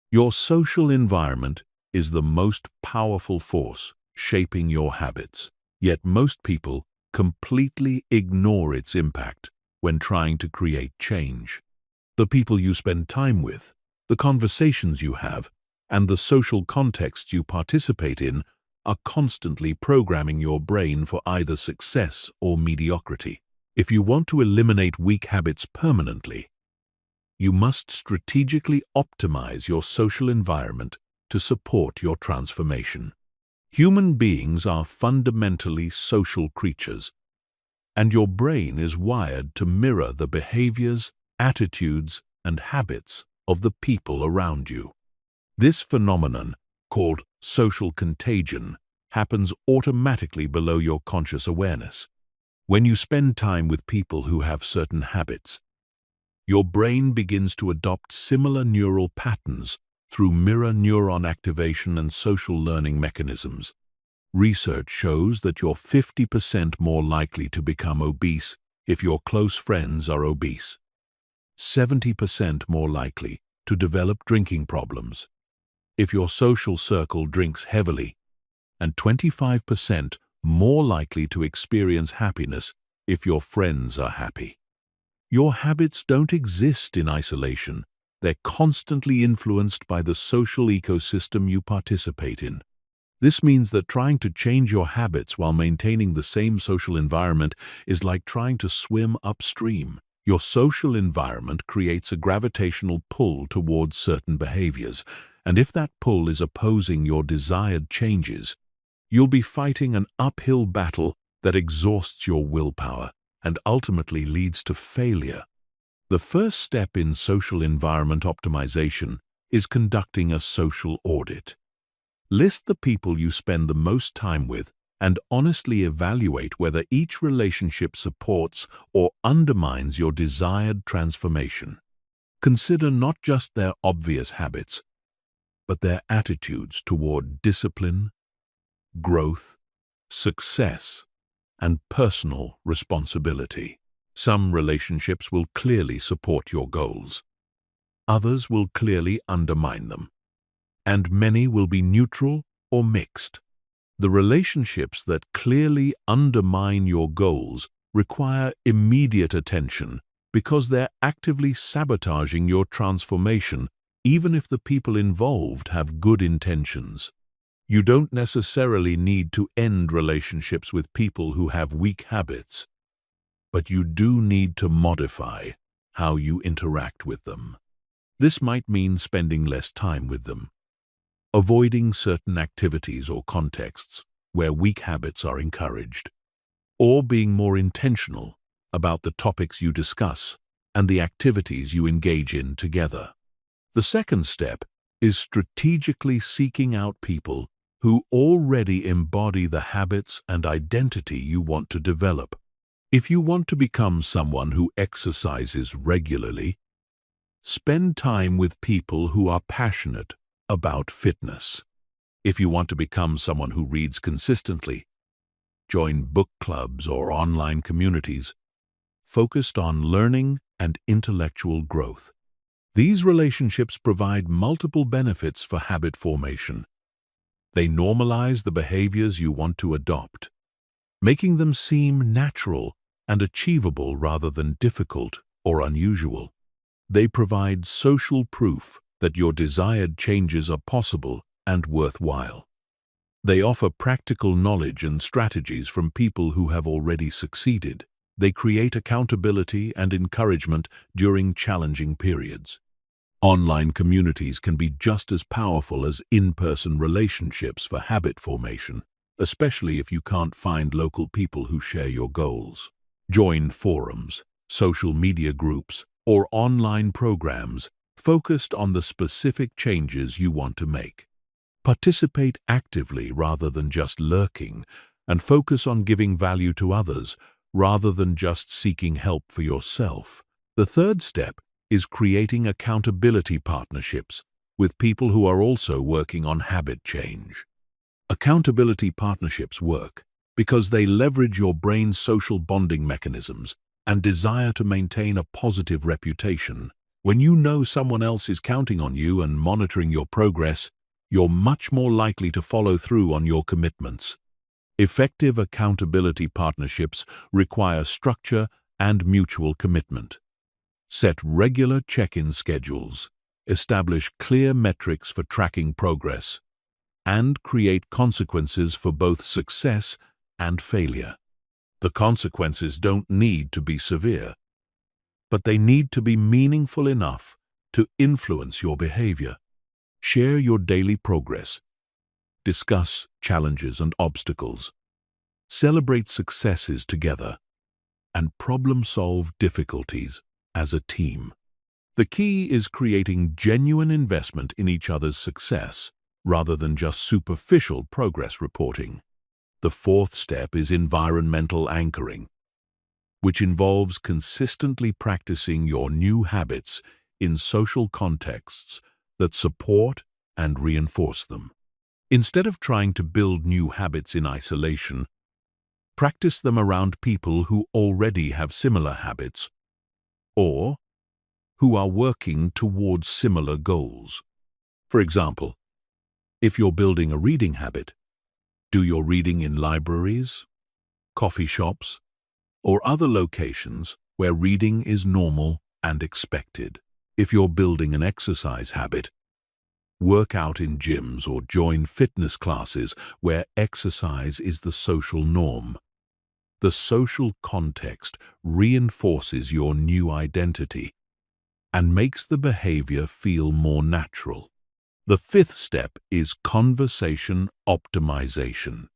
Your social environment is the most powerful force shaping your habits, yet most people completely ignore its impact when trying to create change. The people you spend time with, the conversations you have, and the social contexts you participate in are constantly programming your brain for either success or mediocrity. If you want to eliminate weak habits permanently, you must strategically optimize your social environment to support your transformation. Human beings are fundamentally social creatures, and your brain is wired to mirror the behaviors, attitudes, and habits of the people around you. This phenomenon, called social contagion, happens automatically below your conscious awareness. When you spend time with people who have certain habits, your brain begins to adopt similar neural patterns through mirror neuron activation and social learning mechanisms. Research shows that you're 50% more likely to become obese if your close friends are obese, 70% more likely to develop drinking problems if your social circle drinks heavily, and 25% more likely to experience happiness if your friends are happy. Your habits don't exist in isolation. They're constantly influenced by the social ecosystem you participate in. This means that trying to change your habits while maintaining the same social environment is like trying to swim upstream. Your social environment creates a gravitational pull towards certain behaviors, and if that pull is opposing your desired changes, you'll be fighting an uphill battle that exhausts your willpower and ultimately leads to failure. The first step in social environment optimization is conducting a social audit. List the people you spend the most time with and honestly evaluate whether each relationship supports or undermines your desired transformation. Consider not just their obvious habits, but their attitudes toward discipline, growth, success, and personal responsibility. Some relationships will clearly support your goals. Others will clearly undermine them, and many will be neutral or mixed. The relationships that clearly undermine your goals require immediate attention because they're actively sabotaging your transformation, even if the people involved have good intentions. You don't necessarily need to end relationships with people who have weak habits, but you do need to modify how you interact with them. This might mean spending less time with them, avoiding certain activities or contexts where weak habits are encouraged, or being more intentional about the topics you discuss and the activities you engage in together. The second step is strategically seeking out people who already embody the habits and identity you want to develop. If you want to become someone who exercises regularly, spend time with people who are passionate about fitness. If you want to become someone who reads consistently, join book clubs or online communities focused on learning and intellectual growth. These relationships provide multiple benefits for habit formation. They normalize the behaviors you want to adopt, making them seem natural and achievable rather than difficult or unusual. They provide social proof that your desired changes are possible and worthwhile. They offer practical knowledge and strategies from people who have already succeeded. They create accountability and encouragement during challenging periods. Online communities can be just as powerful as in-person relationships for habit formation, especially if you can't find local people who share your goals. Join forums, social media groups, or online programs focused on the specific changes you want to make. Participate actively rather than just lurking, and focus on giving value to others rather than just seeking help for yourself. The third step is creating accountability partnerships with people who are also working on habit change. Accountability partnerships work because they leverage your brain's social bonding mechanisms and desire to maintain a positive reputation. When you know someone else is counting on you and monitoring your progress, you're much more likely to follow through on your commitments. Effective accountability partnerships require structure and mutual commitment. Set regular check-in schedules, establish clear metrics for tracking progress, and create consequences for both success and failure. The consequences don't need to be severe, but they need to be meaningful enough to influence your behavior. Share your daily progress. Discuss challenges and obstacles. Celebrate successes together, and problem-solve difficulties as a team. The key is creating genuine investment in each other's success, rather than just superficial progress reporting. The fourth step is environmental anchoring, which involves consistently practicing your new habits in social contexts that support and reinforce them. Instead of trying to build new habits in isolation, practice them around people who already have similar habits or who are working towards similar goals. For example, if you're building a reading habit, do your reading in libraries, coffee shops, or other locations where reading is normal and expected. If you're building an exercise habit, work out in gyms or join fitness classes where exercise is the social norm. The social context reinforces your new identity and makes the behavior feel more natural. The fifth step is conversation optimization.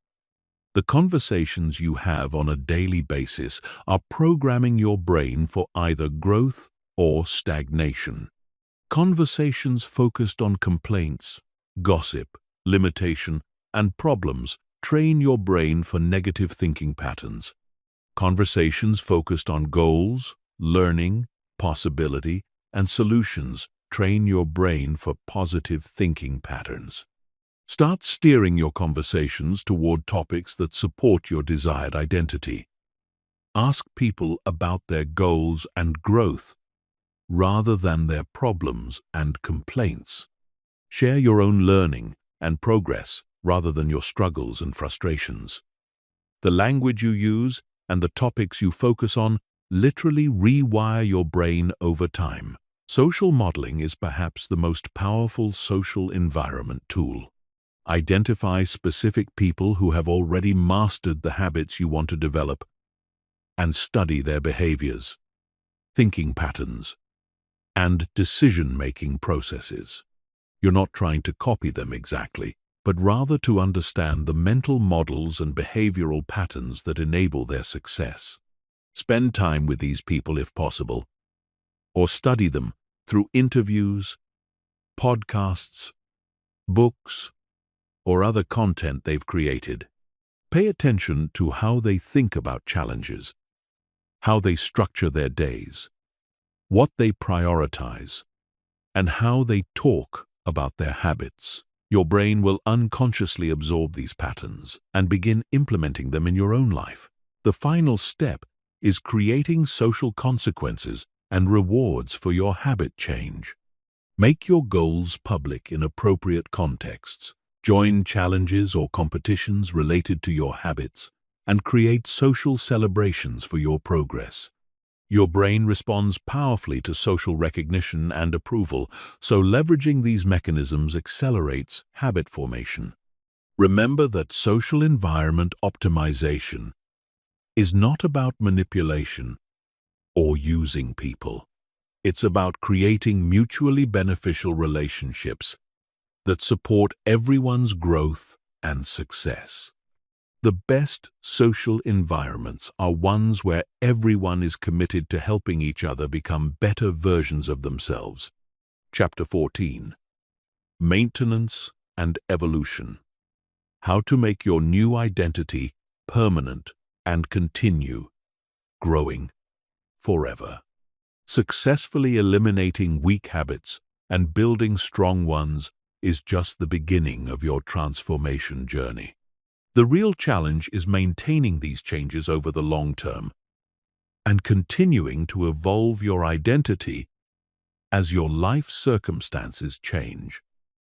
The conversations you have on a daily basis are programming your brain for either growth or stagnation. Conversations focused on complaints, gossip, limitation, and problems train your brain for negative thinking patterns. Conversations focused on goals, learning, possibility, and solutions train your brain for positive thinking patterns. Start steering your conversations toward topics that support your desired identity. Ask people about their goals and growth, rather than their problems and complaints. Share your own learning and progress rather than your struggles and frustrations. The language you use and the topics you focus on literally rewire your brain over time. Social modeling is perhaps the most powerful social environment tool. Identify specific people who have already mastered the habits you want to develop and study their behaviors, thinking patterns, and decision-making processes. You're not trying to copy them exactly, but rather to understand the mental models and behavioral patterns that enable their success. Spend time with these people if possible, or study them through interviews, podcasts, books, or other content they've created. Pay attention to how they think about challenges, how they structure their days, what they prioritize, and how they talk about their habits. Your brain will unconsciously absorb these patterns and begin implementing them in your own life. The final step is creating social consequences and rewards for your habit change. Make your goals public in appropriate contexts. Join challenges or competitions related to your habits, and create social celebrations for your progress. Your brain responds powerfully to social recognition and approval, so leveraging these mechanisms accelerates habit formation. Remember that social environment optimization is not about manipulation or using people. It's about creating mutually beneficial relationships that support everyone's growth and success. The best social environments are ones where everyone is committed to helping each other become better versions of themselves. Chapter 14. Maintenance and Evolution. How to make your new identity permanent and continue growing forever. Successfully eliminating weak habits and building strong ones is just the beginning of your transformation journey. The real challenge is maintaining these changes over the long term and continuing to evolve your identity as your life circumstances change.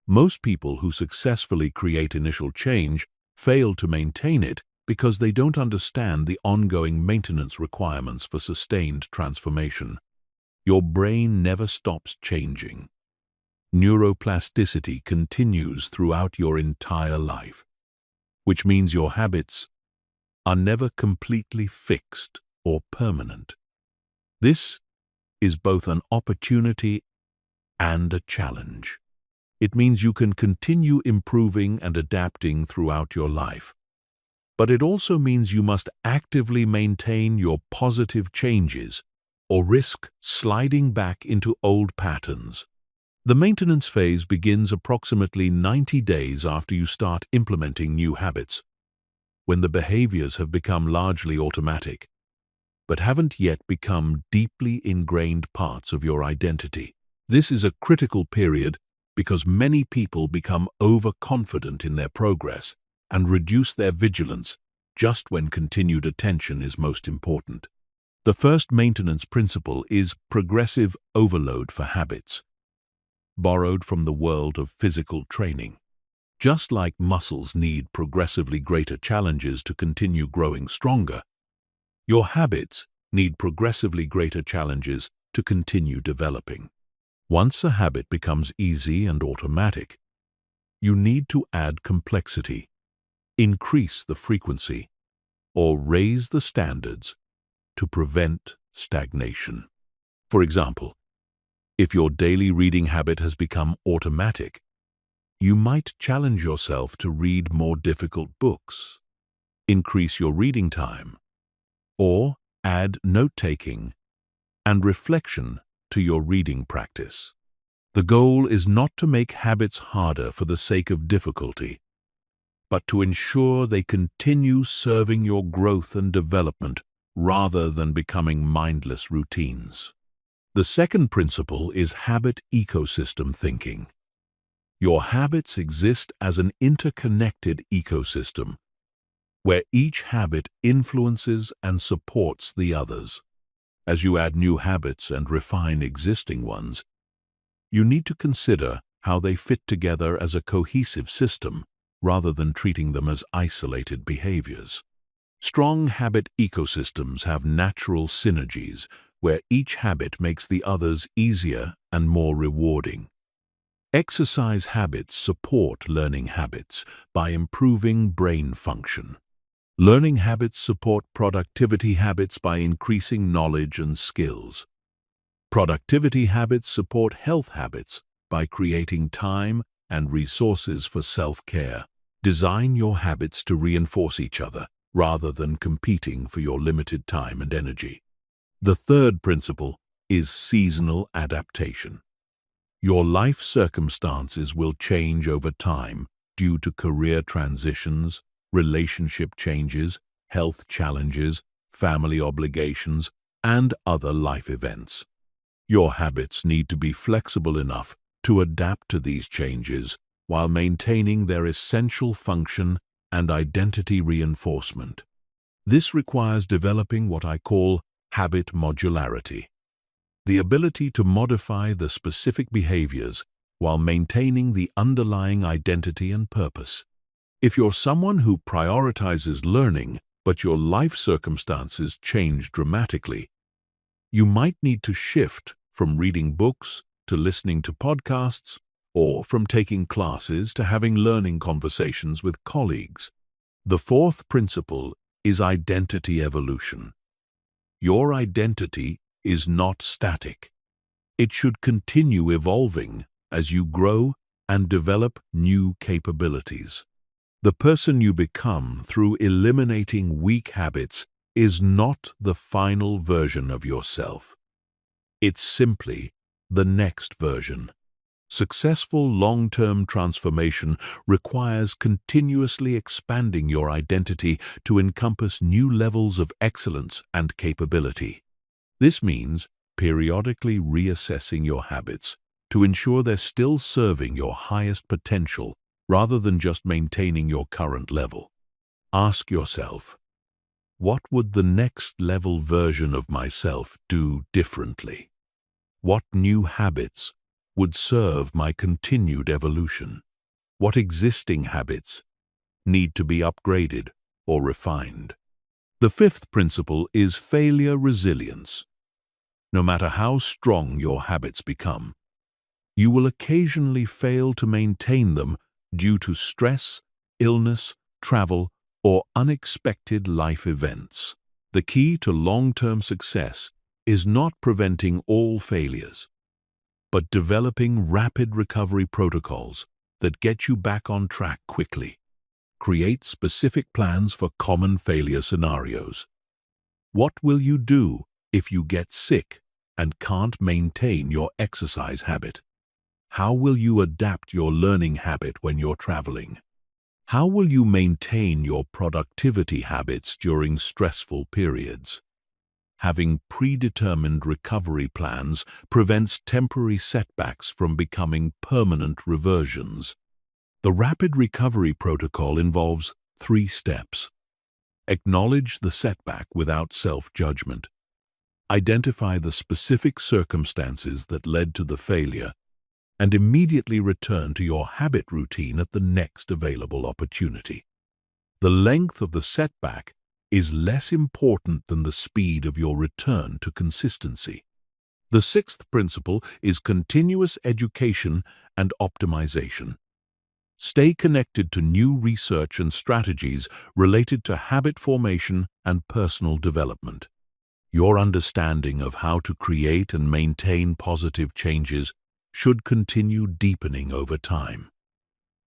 Most people who successfully create initial change fail to maintain it because they don't understand the ongoing maintenance requirements for sustained transformation. Your brain never stops changing. Neuroplasticity continues throughout your entire life, which means your habits are never completely fixed or permanent. This is both an opportunity and a challenge. It means you can continue improving and adapting throughout your life. But it also means you must actively maintain your positive changes or risk sliding back into old patterns. The maintenance phase begins approximately 90 days after you start implementing new habits, when the behaviors have become largely automatic, but haven't yet become deeply ingrained parts of your identity. This is a critical period because many people become overconfident in their progress and reduce their vigilance just when continued attention is most important. The first maintenance principle is progressive overload for habits, borrowed from the world of physical training. Just like muscles need progressively greater challenges to continue growing stronger, your habits need progressively greater challenges to continue developing. Once a habit becomes easy and automatic, you need to add complexity, increase the frequency, or raise the standards to prevent stagnation. For example, if your daily reading habit has become automatic, you might challenge yourself to read more difficult books, increase your reading time, or add note-taking and reflection to your reading practice. The goal is not to make habits harder for the sake of difficulty, but to ensure they continue serving your growth and development rather than becoming mindless routines. The second principle is habit ecosystem thinking. Your habits exist as an interconnected ecosystem, where each habit influences and supports the others. As you add new habits and refine existing ones, you need to consider how they fit together as a cohesive system rather than treating them as isolated behaviors. Strong habit ecosystems have natural synergies where each habit makes the others easier and more rewarding. Exercise habits support learning habits by improving brain function. Learning habits support productivity habits by increasing knowledge and skills. Productivity habits support health habits by creating time and resources for self-care. Design your habits to reinforce each other rather than competing for your limited time and energy. The third principle is seasonal adaptation. Your life circumstances will change over time, due to career transitions, relationship changes, health challenges, family obligations, and other life events. Your habits need to be flexible enough to adapt to these changes while maintaining their essential function and identity reinforcement. This requires developing what I call habit modularity, the ability to modify the specific behaviors while maintaining the underlying identity and purpose. If you're someone who prioritizes learning, but your life circumstances change dramatically, you might need to shift from reading books to listening to podcasts, or from taking classes to having learning conversations with colleagues. The fourth principle is identity evolution. Your identity is not static. It should continue evolving as you grow and develop new capabilities. The person you become through eliminating weak habits is not the final version of yourself. It's simply the next version. Successful long-term transformation requires continuously expanding your identity to encompass new levels of excellence and capability. This means periodically reassessing your habits to ensure they're still serving your highest potential rather than just maintaining your current level. Ask yourself, what would the next level version of myself do differently? What new habits would serve my continued evolution? What existing habits need to be upgraded or refined? The fifth principle is failure resilience. No matter how strong your habits become, you will occasionally fail to maintain them due to stress, illness, travel, or unexpected life events. The key to long-term success is not preventing all failures, but developing rapid recovery protocols that get you back on track quickly. Create specific plans for common failure scenarios. What will you do if you get sick and can't maintain your exercise habit? How will you adapt your learning habit when you're traveling? How will you maintain your productivity habits during stressful periods? Having predetermined recovery plans prevents temporary setbacks from becoming permanent reversions. The rapid recovery protocol involves 3 steps. Acknowledge the setback without self-judgment. Identify the specific circumstances that led to the failure, and immediately return to your habit routine at the next available opportunity. The length of the setback is less important than the speed of your return to consistency. The sixth principle is continuous education and optimization. Stay connected to new research and strategies related to habit formation and personal development. Your understanding of how to create and maintain positive changes should continue deepening over time.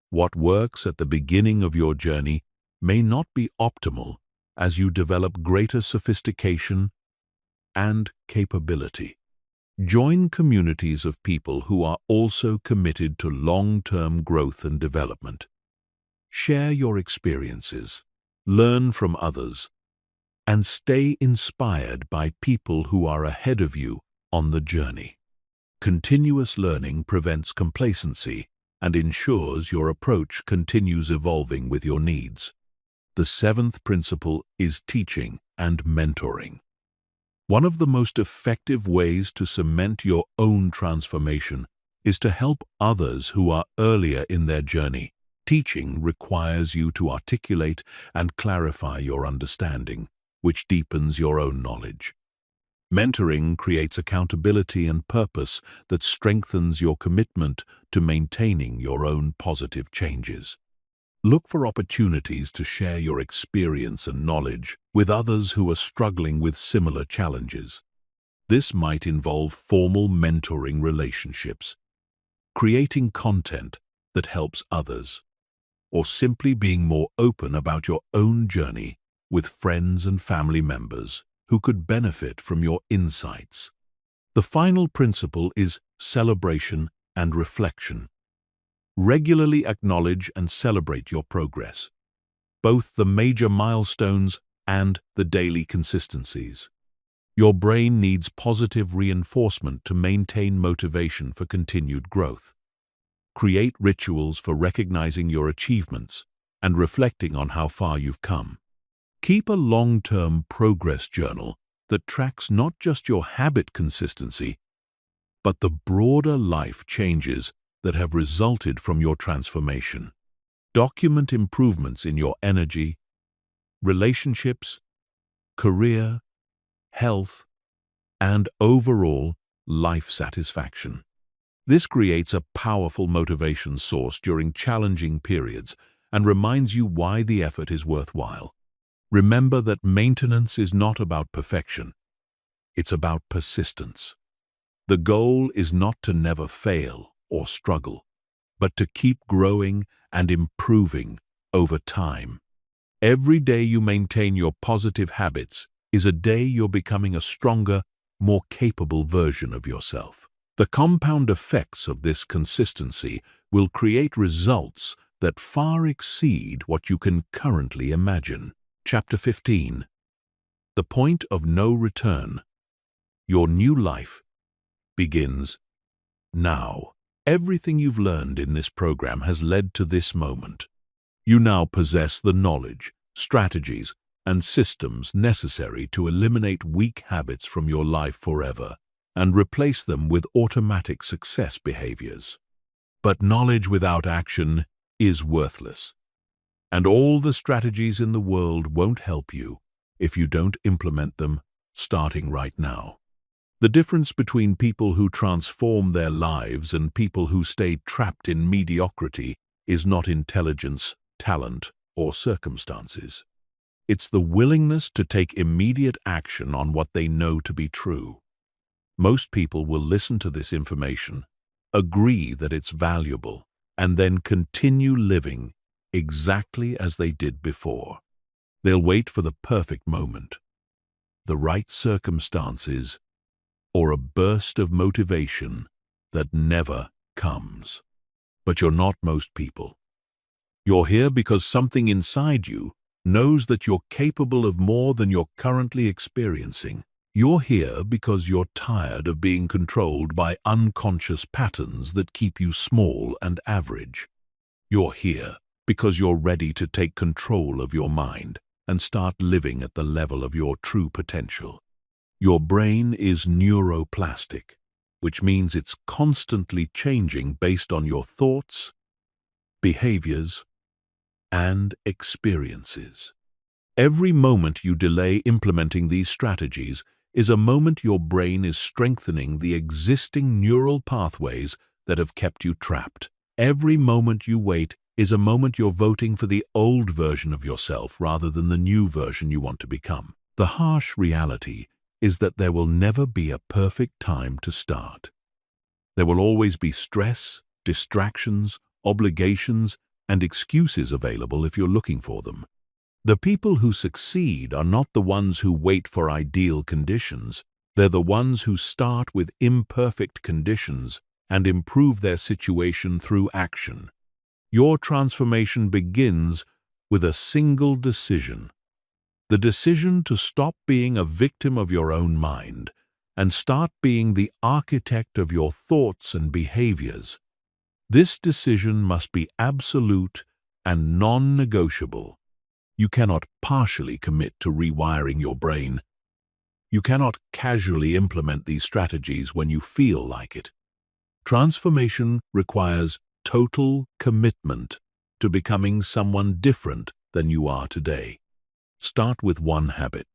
What works at the beginning of your journey may not be optimal as you develop greater sophistication and capability. Join communities of people who are also committed to long-term growth and development. Share your experiences, learn from others, and stay inspired by people who are ahead of you on the journey. Continuous learning prevents complacency and ensures your approach continues evolving with your needs. The seventh principle is teaching and mentoring. One of the most effective ways to cement your own transformation is to help others who are earlier in their journey. Teaching requires you to articulate and clarify your understanding, which deepens your own knowledge. Mentoring creates accountability and purpose that strengthens your commitment to maintaining your own positive changes. Look for opportunities to share your experience and knowledge with others who are struggling with similar challenges. This might involve formal mentoring relationships, creating content that helps others, or simply being more open about your own journey with friends and family members who could benefit from your insights. The final principle is celebration and reflection. Regularly acknowledge and celebrate your progress, both the major milestones and the daily consistencies. Your brain needs positive reinforcement to maintain motivation for continued growth. Create rituals for recognizing your achievements and reflecting on how far you've come. Keep a long-term progress journal that tracks not just your habit consistency, but the broader life changes that have resulted from your transformation. Document improvements in your energy, relationships, career, health, and overall life satisfaction. This creates a powerful motivation source during challenging periods and reminds you why the effort is worthwhile. Remember that maintenance is not about perfection. It's about persistence. The goal is not to never fail or struggle, but to keep growing and improving over time. Every day you maintain your positive habits is a day you're becoming a stronger, more capable version of yourself. The compound effects of this consistency will create results that far exceed what you can currently imagine. Chapter 15. The Point of No Return. Your new life begins now. Everything you've learned in this program has led to this moment. You now possess the knowledge, strategies, and systems necessary to eliminate weak habits from your life forever and replace them with automatic success behaviors. But knowledge without action is worthless, and all the strategies in the world won't help you if you don't implement them starting right now. The difference between people who transform their lives and people who stay trapped in mediocrity is not intelligence, talent, or circumstances. It's the willingness to take immediate action on what they know to be true. Most people will listen to this information, agree that it's valuable, and then continue living exactly as they did before. They'll wait for the perfect moment, the right circumstances, or a burst of motivation that never comes. But you're not most people. You're here because something inside you knows that you're capable of more than you're currently experiencing. You're here because you're tired of being controlled by unconscious patterns that keep you small and average. You're here because you're ready to take control of your mind and start living at the level of your true potential. Your brain is neuroplastic, which means it's constantly changing based on your thoughts, behaviors, and experiences. Every moment you delay implementing these strategies is a moment your brain is strengthening the existing neural pathways that have kept you trapped. Every moment you wait is a moment you're voting for the old version of yourself rather than the new version you want to become. The harsh reality is that there will never be a perfect time to start. There will always be stress, distractions, obligations, and excuses available if you're looking for them. The people who succeed are not the ones who wait for ideal conditions. They're the ones who start with imperfect conditions and improve their situation through action. Your transformation begins with a single decision. The decision to stop being a victim of your own mind and start being the architect of your thoughts and behaviors. This decision must be absolute and non-negotiable. You cannot partially commit to rewiring your brain. You cannot casually implement these strategies when you feel like it. Transformation requires total commitment to becoming someone different than you are today. Start with one habit.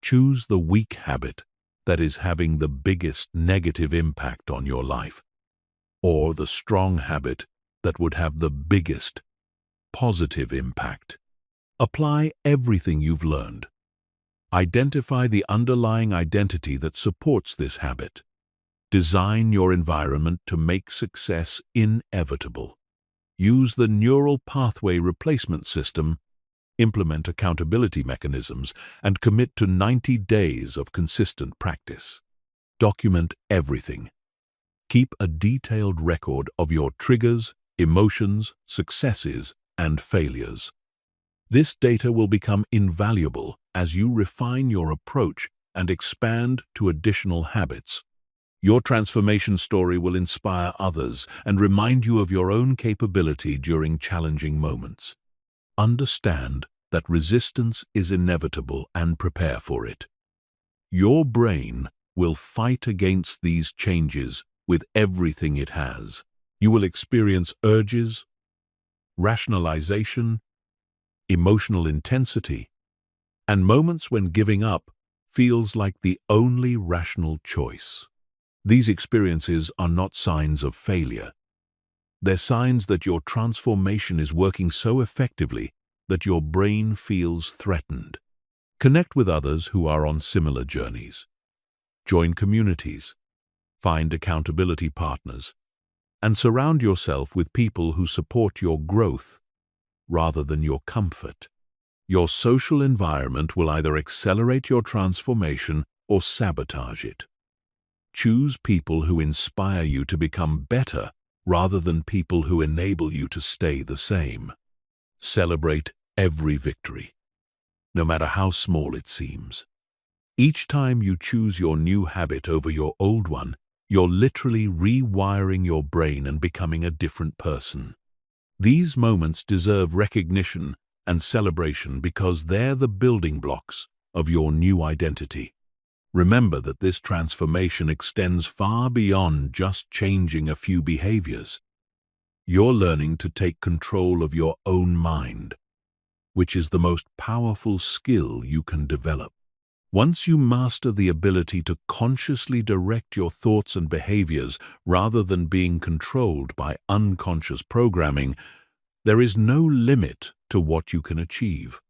Choose the weak habit that is having the biggest negative impact on your life, or the strong habit that would have the biggest positive impact. Apply everything you've learned. Identify the underlying identity that supports this habit. Design your environment to make success inevitable. Use the neural pathway replacement system, implement accountability mechanisms, and commit to 90 days of consistent practice. Document everything. Keep a detailed record of your triggers, emotions, successes, and failures. This data will become invaluable as you refine your approach and expand to additional habits. Your transformation story will inspire others and remind you of your own capability during challenging moments. Understand that resistance is inevitable and prepare for it. Your brain will fight against these changes with everything it has. You will experience urges, rationalization, emotional intensity, and moments when giving up feels like the only rational choice. These experiences are not signs of failure. They're signs that your transformation is working so effectively that your brain feels threatened. Connect with others who are on similar journeys. Join communities, find accountability partners, and surround yourself with people who support your growth rather than your comfort. Your social environment will either accelerate your transformation or sabotage it. Choose people who inspire you to become better rather than people who enable you to stay the same. Celebrate every victory, no matter how small it seems. Each time you choose your new habit over your old one, you're literally rewiring your brain and becoming a different person. These moments deserve recognition and celebration because they're the building blocks of your new identity. Remember that this transformation extends far beyond just changing a few behaviors. You're learning to take control of your own mind, which is the most powerful skill you can develop. Once you master the ability to consciously direct your thoughts and behaviors rather than being controlled by unconscious programming, there is no limit to what you can achieve.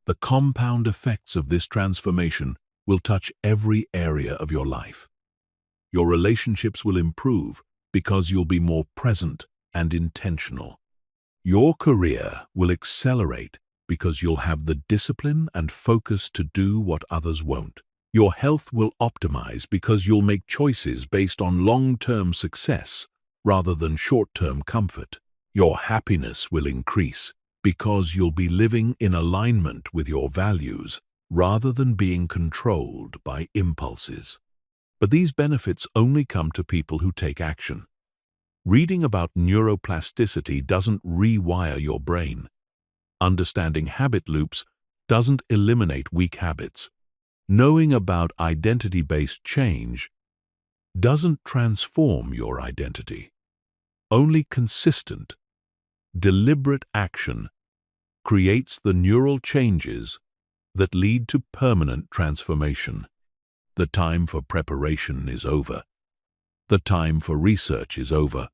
The compound effects of this transformation will touch every area of your life. Your relationships will improve because you'll be more present and intentional. Your career will accelerate because you'll have the discipline and focus to do what others won't. Your health will optimize because you'll make choices based on long-term success rather than short-term comfort. Your happiness will increase because you'll be living in alignment with your values rather than being controlled by impulses. But these benefits only come to people who take action. Reading about neuroplasticity doesn't rewire your brain. Understanding habit loops doesn't eliminate weak habits. Knowing about identity-based change doesn't transform your identity. Only consistent, deliberate action creates the neural changes that lead to permanent transformation. The time for preparation is over. The time for research is over.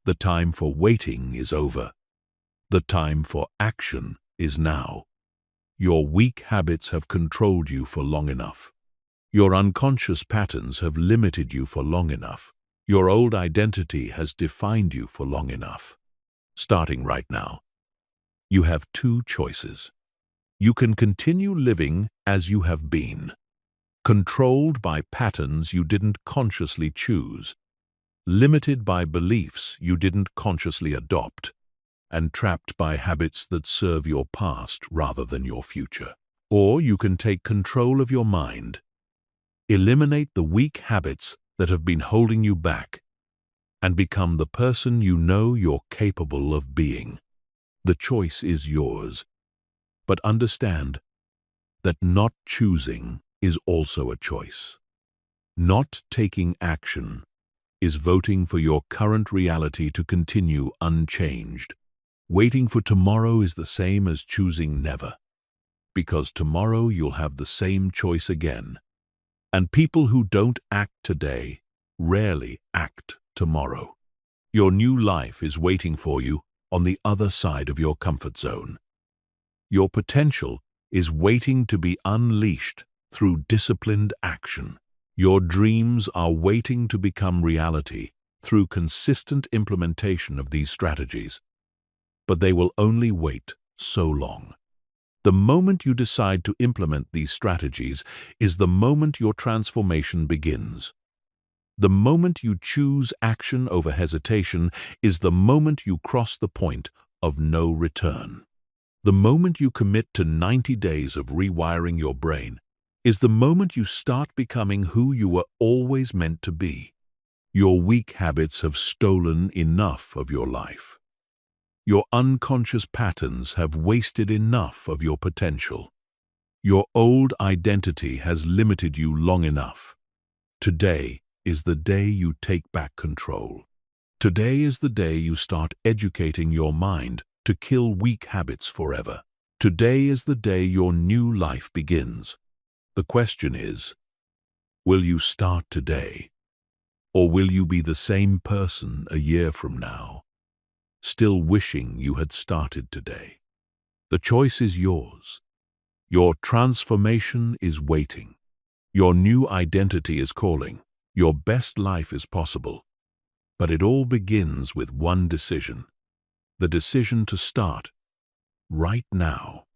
The time for waiting is over. The time for action is now. Your weak habits have controlled you for long enough. Your unconscious patterns have limited you for long enough. Your old identity has defined you for long enough. Starting right now, you have two choices. You can continue living as you have been, controlled by patterns you didn't consciously choose, limited by beliefs you didn't consciously adopt, and trapped by habits that serve your past rather than your future. Or you can take control of your mind, eliminate the weak habits that have been holding you back, and become the person you know you're capable of being. The choice is yours, but understand that not choosing is also a choice. Not taking action is voting for your current reality to continue unchanged. Waiting for tomorrow is the same as choosing never, because tomorrow you'll have the same choice again. And people who don't act today rarely act tomorrow. Your new life is waiting for you on the other side of your comfort zone. Your potential is waiting to be unleashed through disciplined action. Your dreams are waiting to become reality through consistent implementation of these strategies. But they will only wait so long. The moment you decide to implement these strategies is the moment your transformation begins. The moment you choose action over hesitation is the moment you cross the point of no return. The moment you commit to 90 days of rewiring your brain is the moment you start becoming who you were always meant to be. Your weak habits have stolen enough of your life. Your unconscious patterns have wasted enough of your potential. Your old identity has limited you long enough. Today is the day you take back control. Today is the day you start educating your mind to kill weak habits forever. Today is the day your new life begins. The question is, will you start today? Or will you be the same person a year from now, still wishing you had started today? The choice is yours. Your transformation is waiting. Your new identity is calling. Your best life is possible. But it all begins with one decision. The decision to start right now.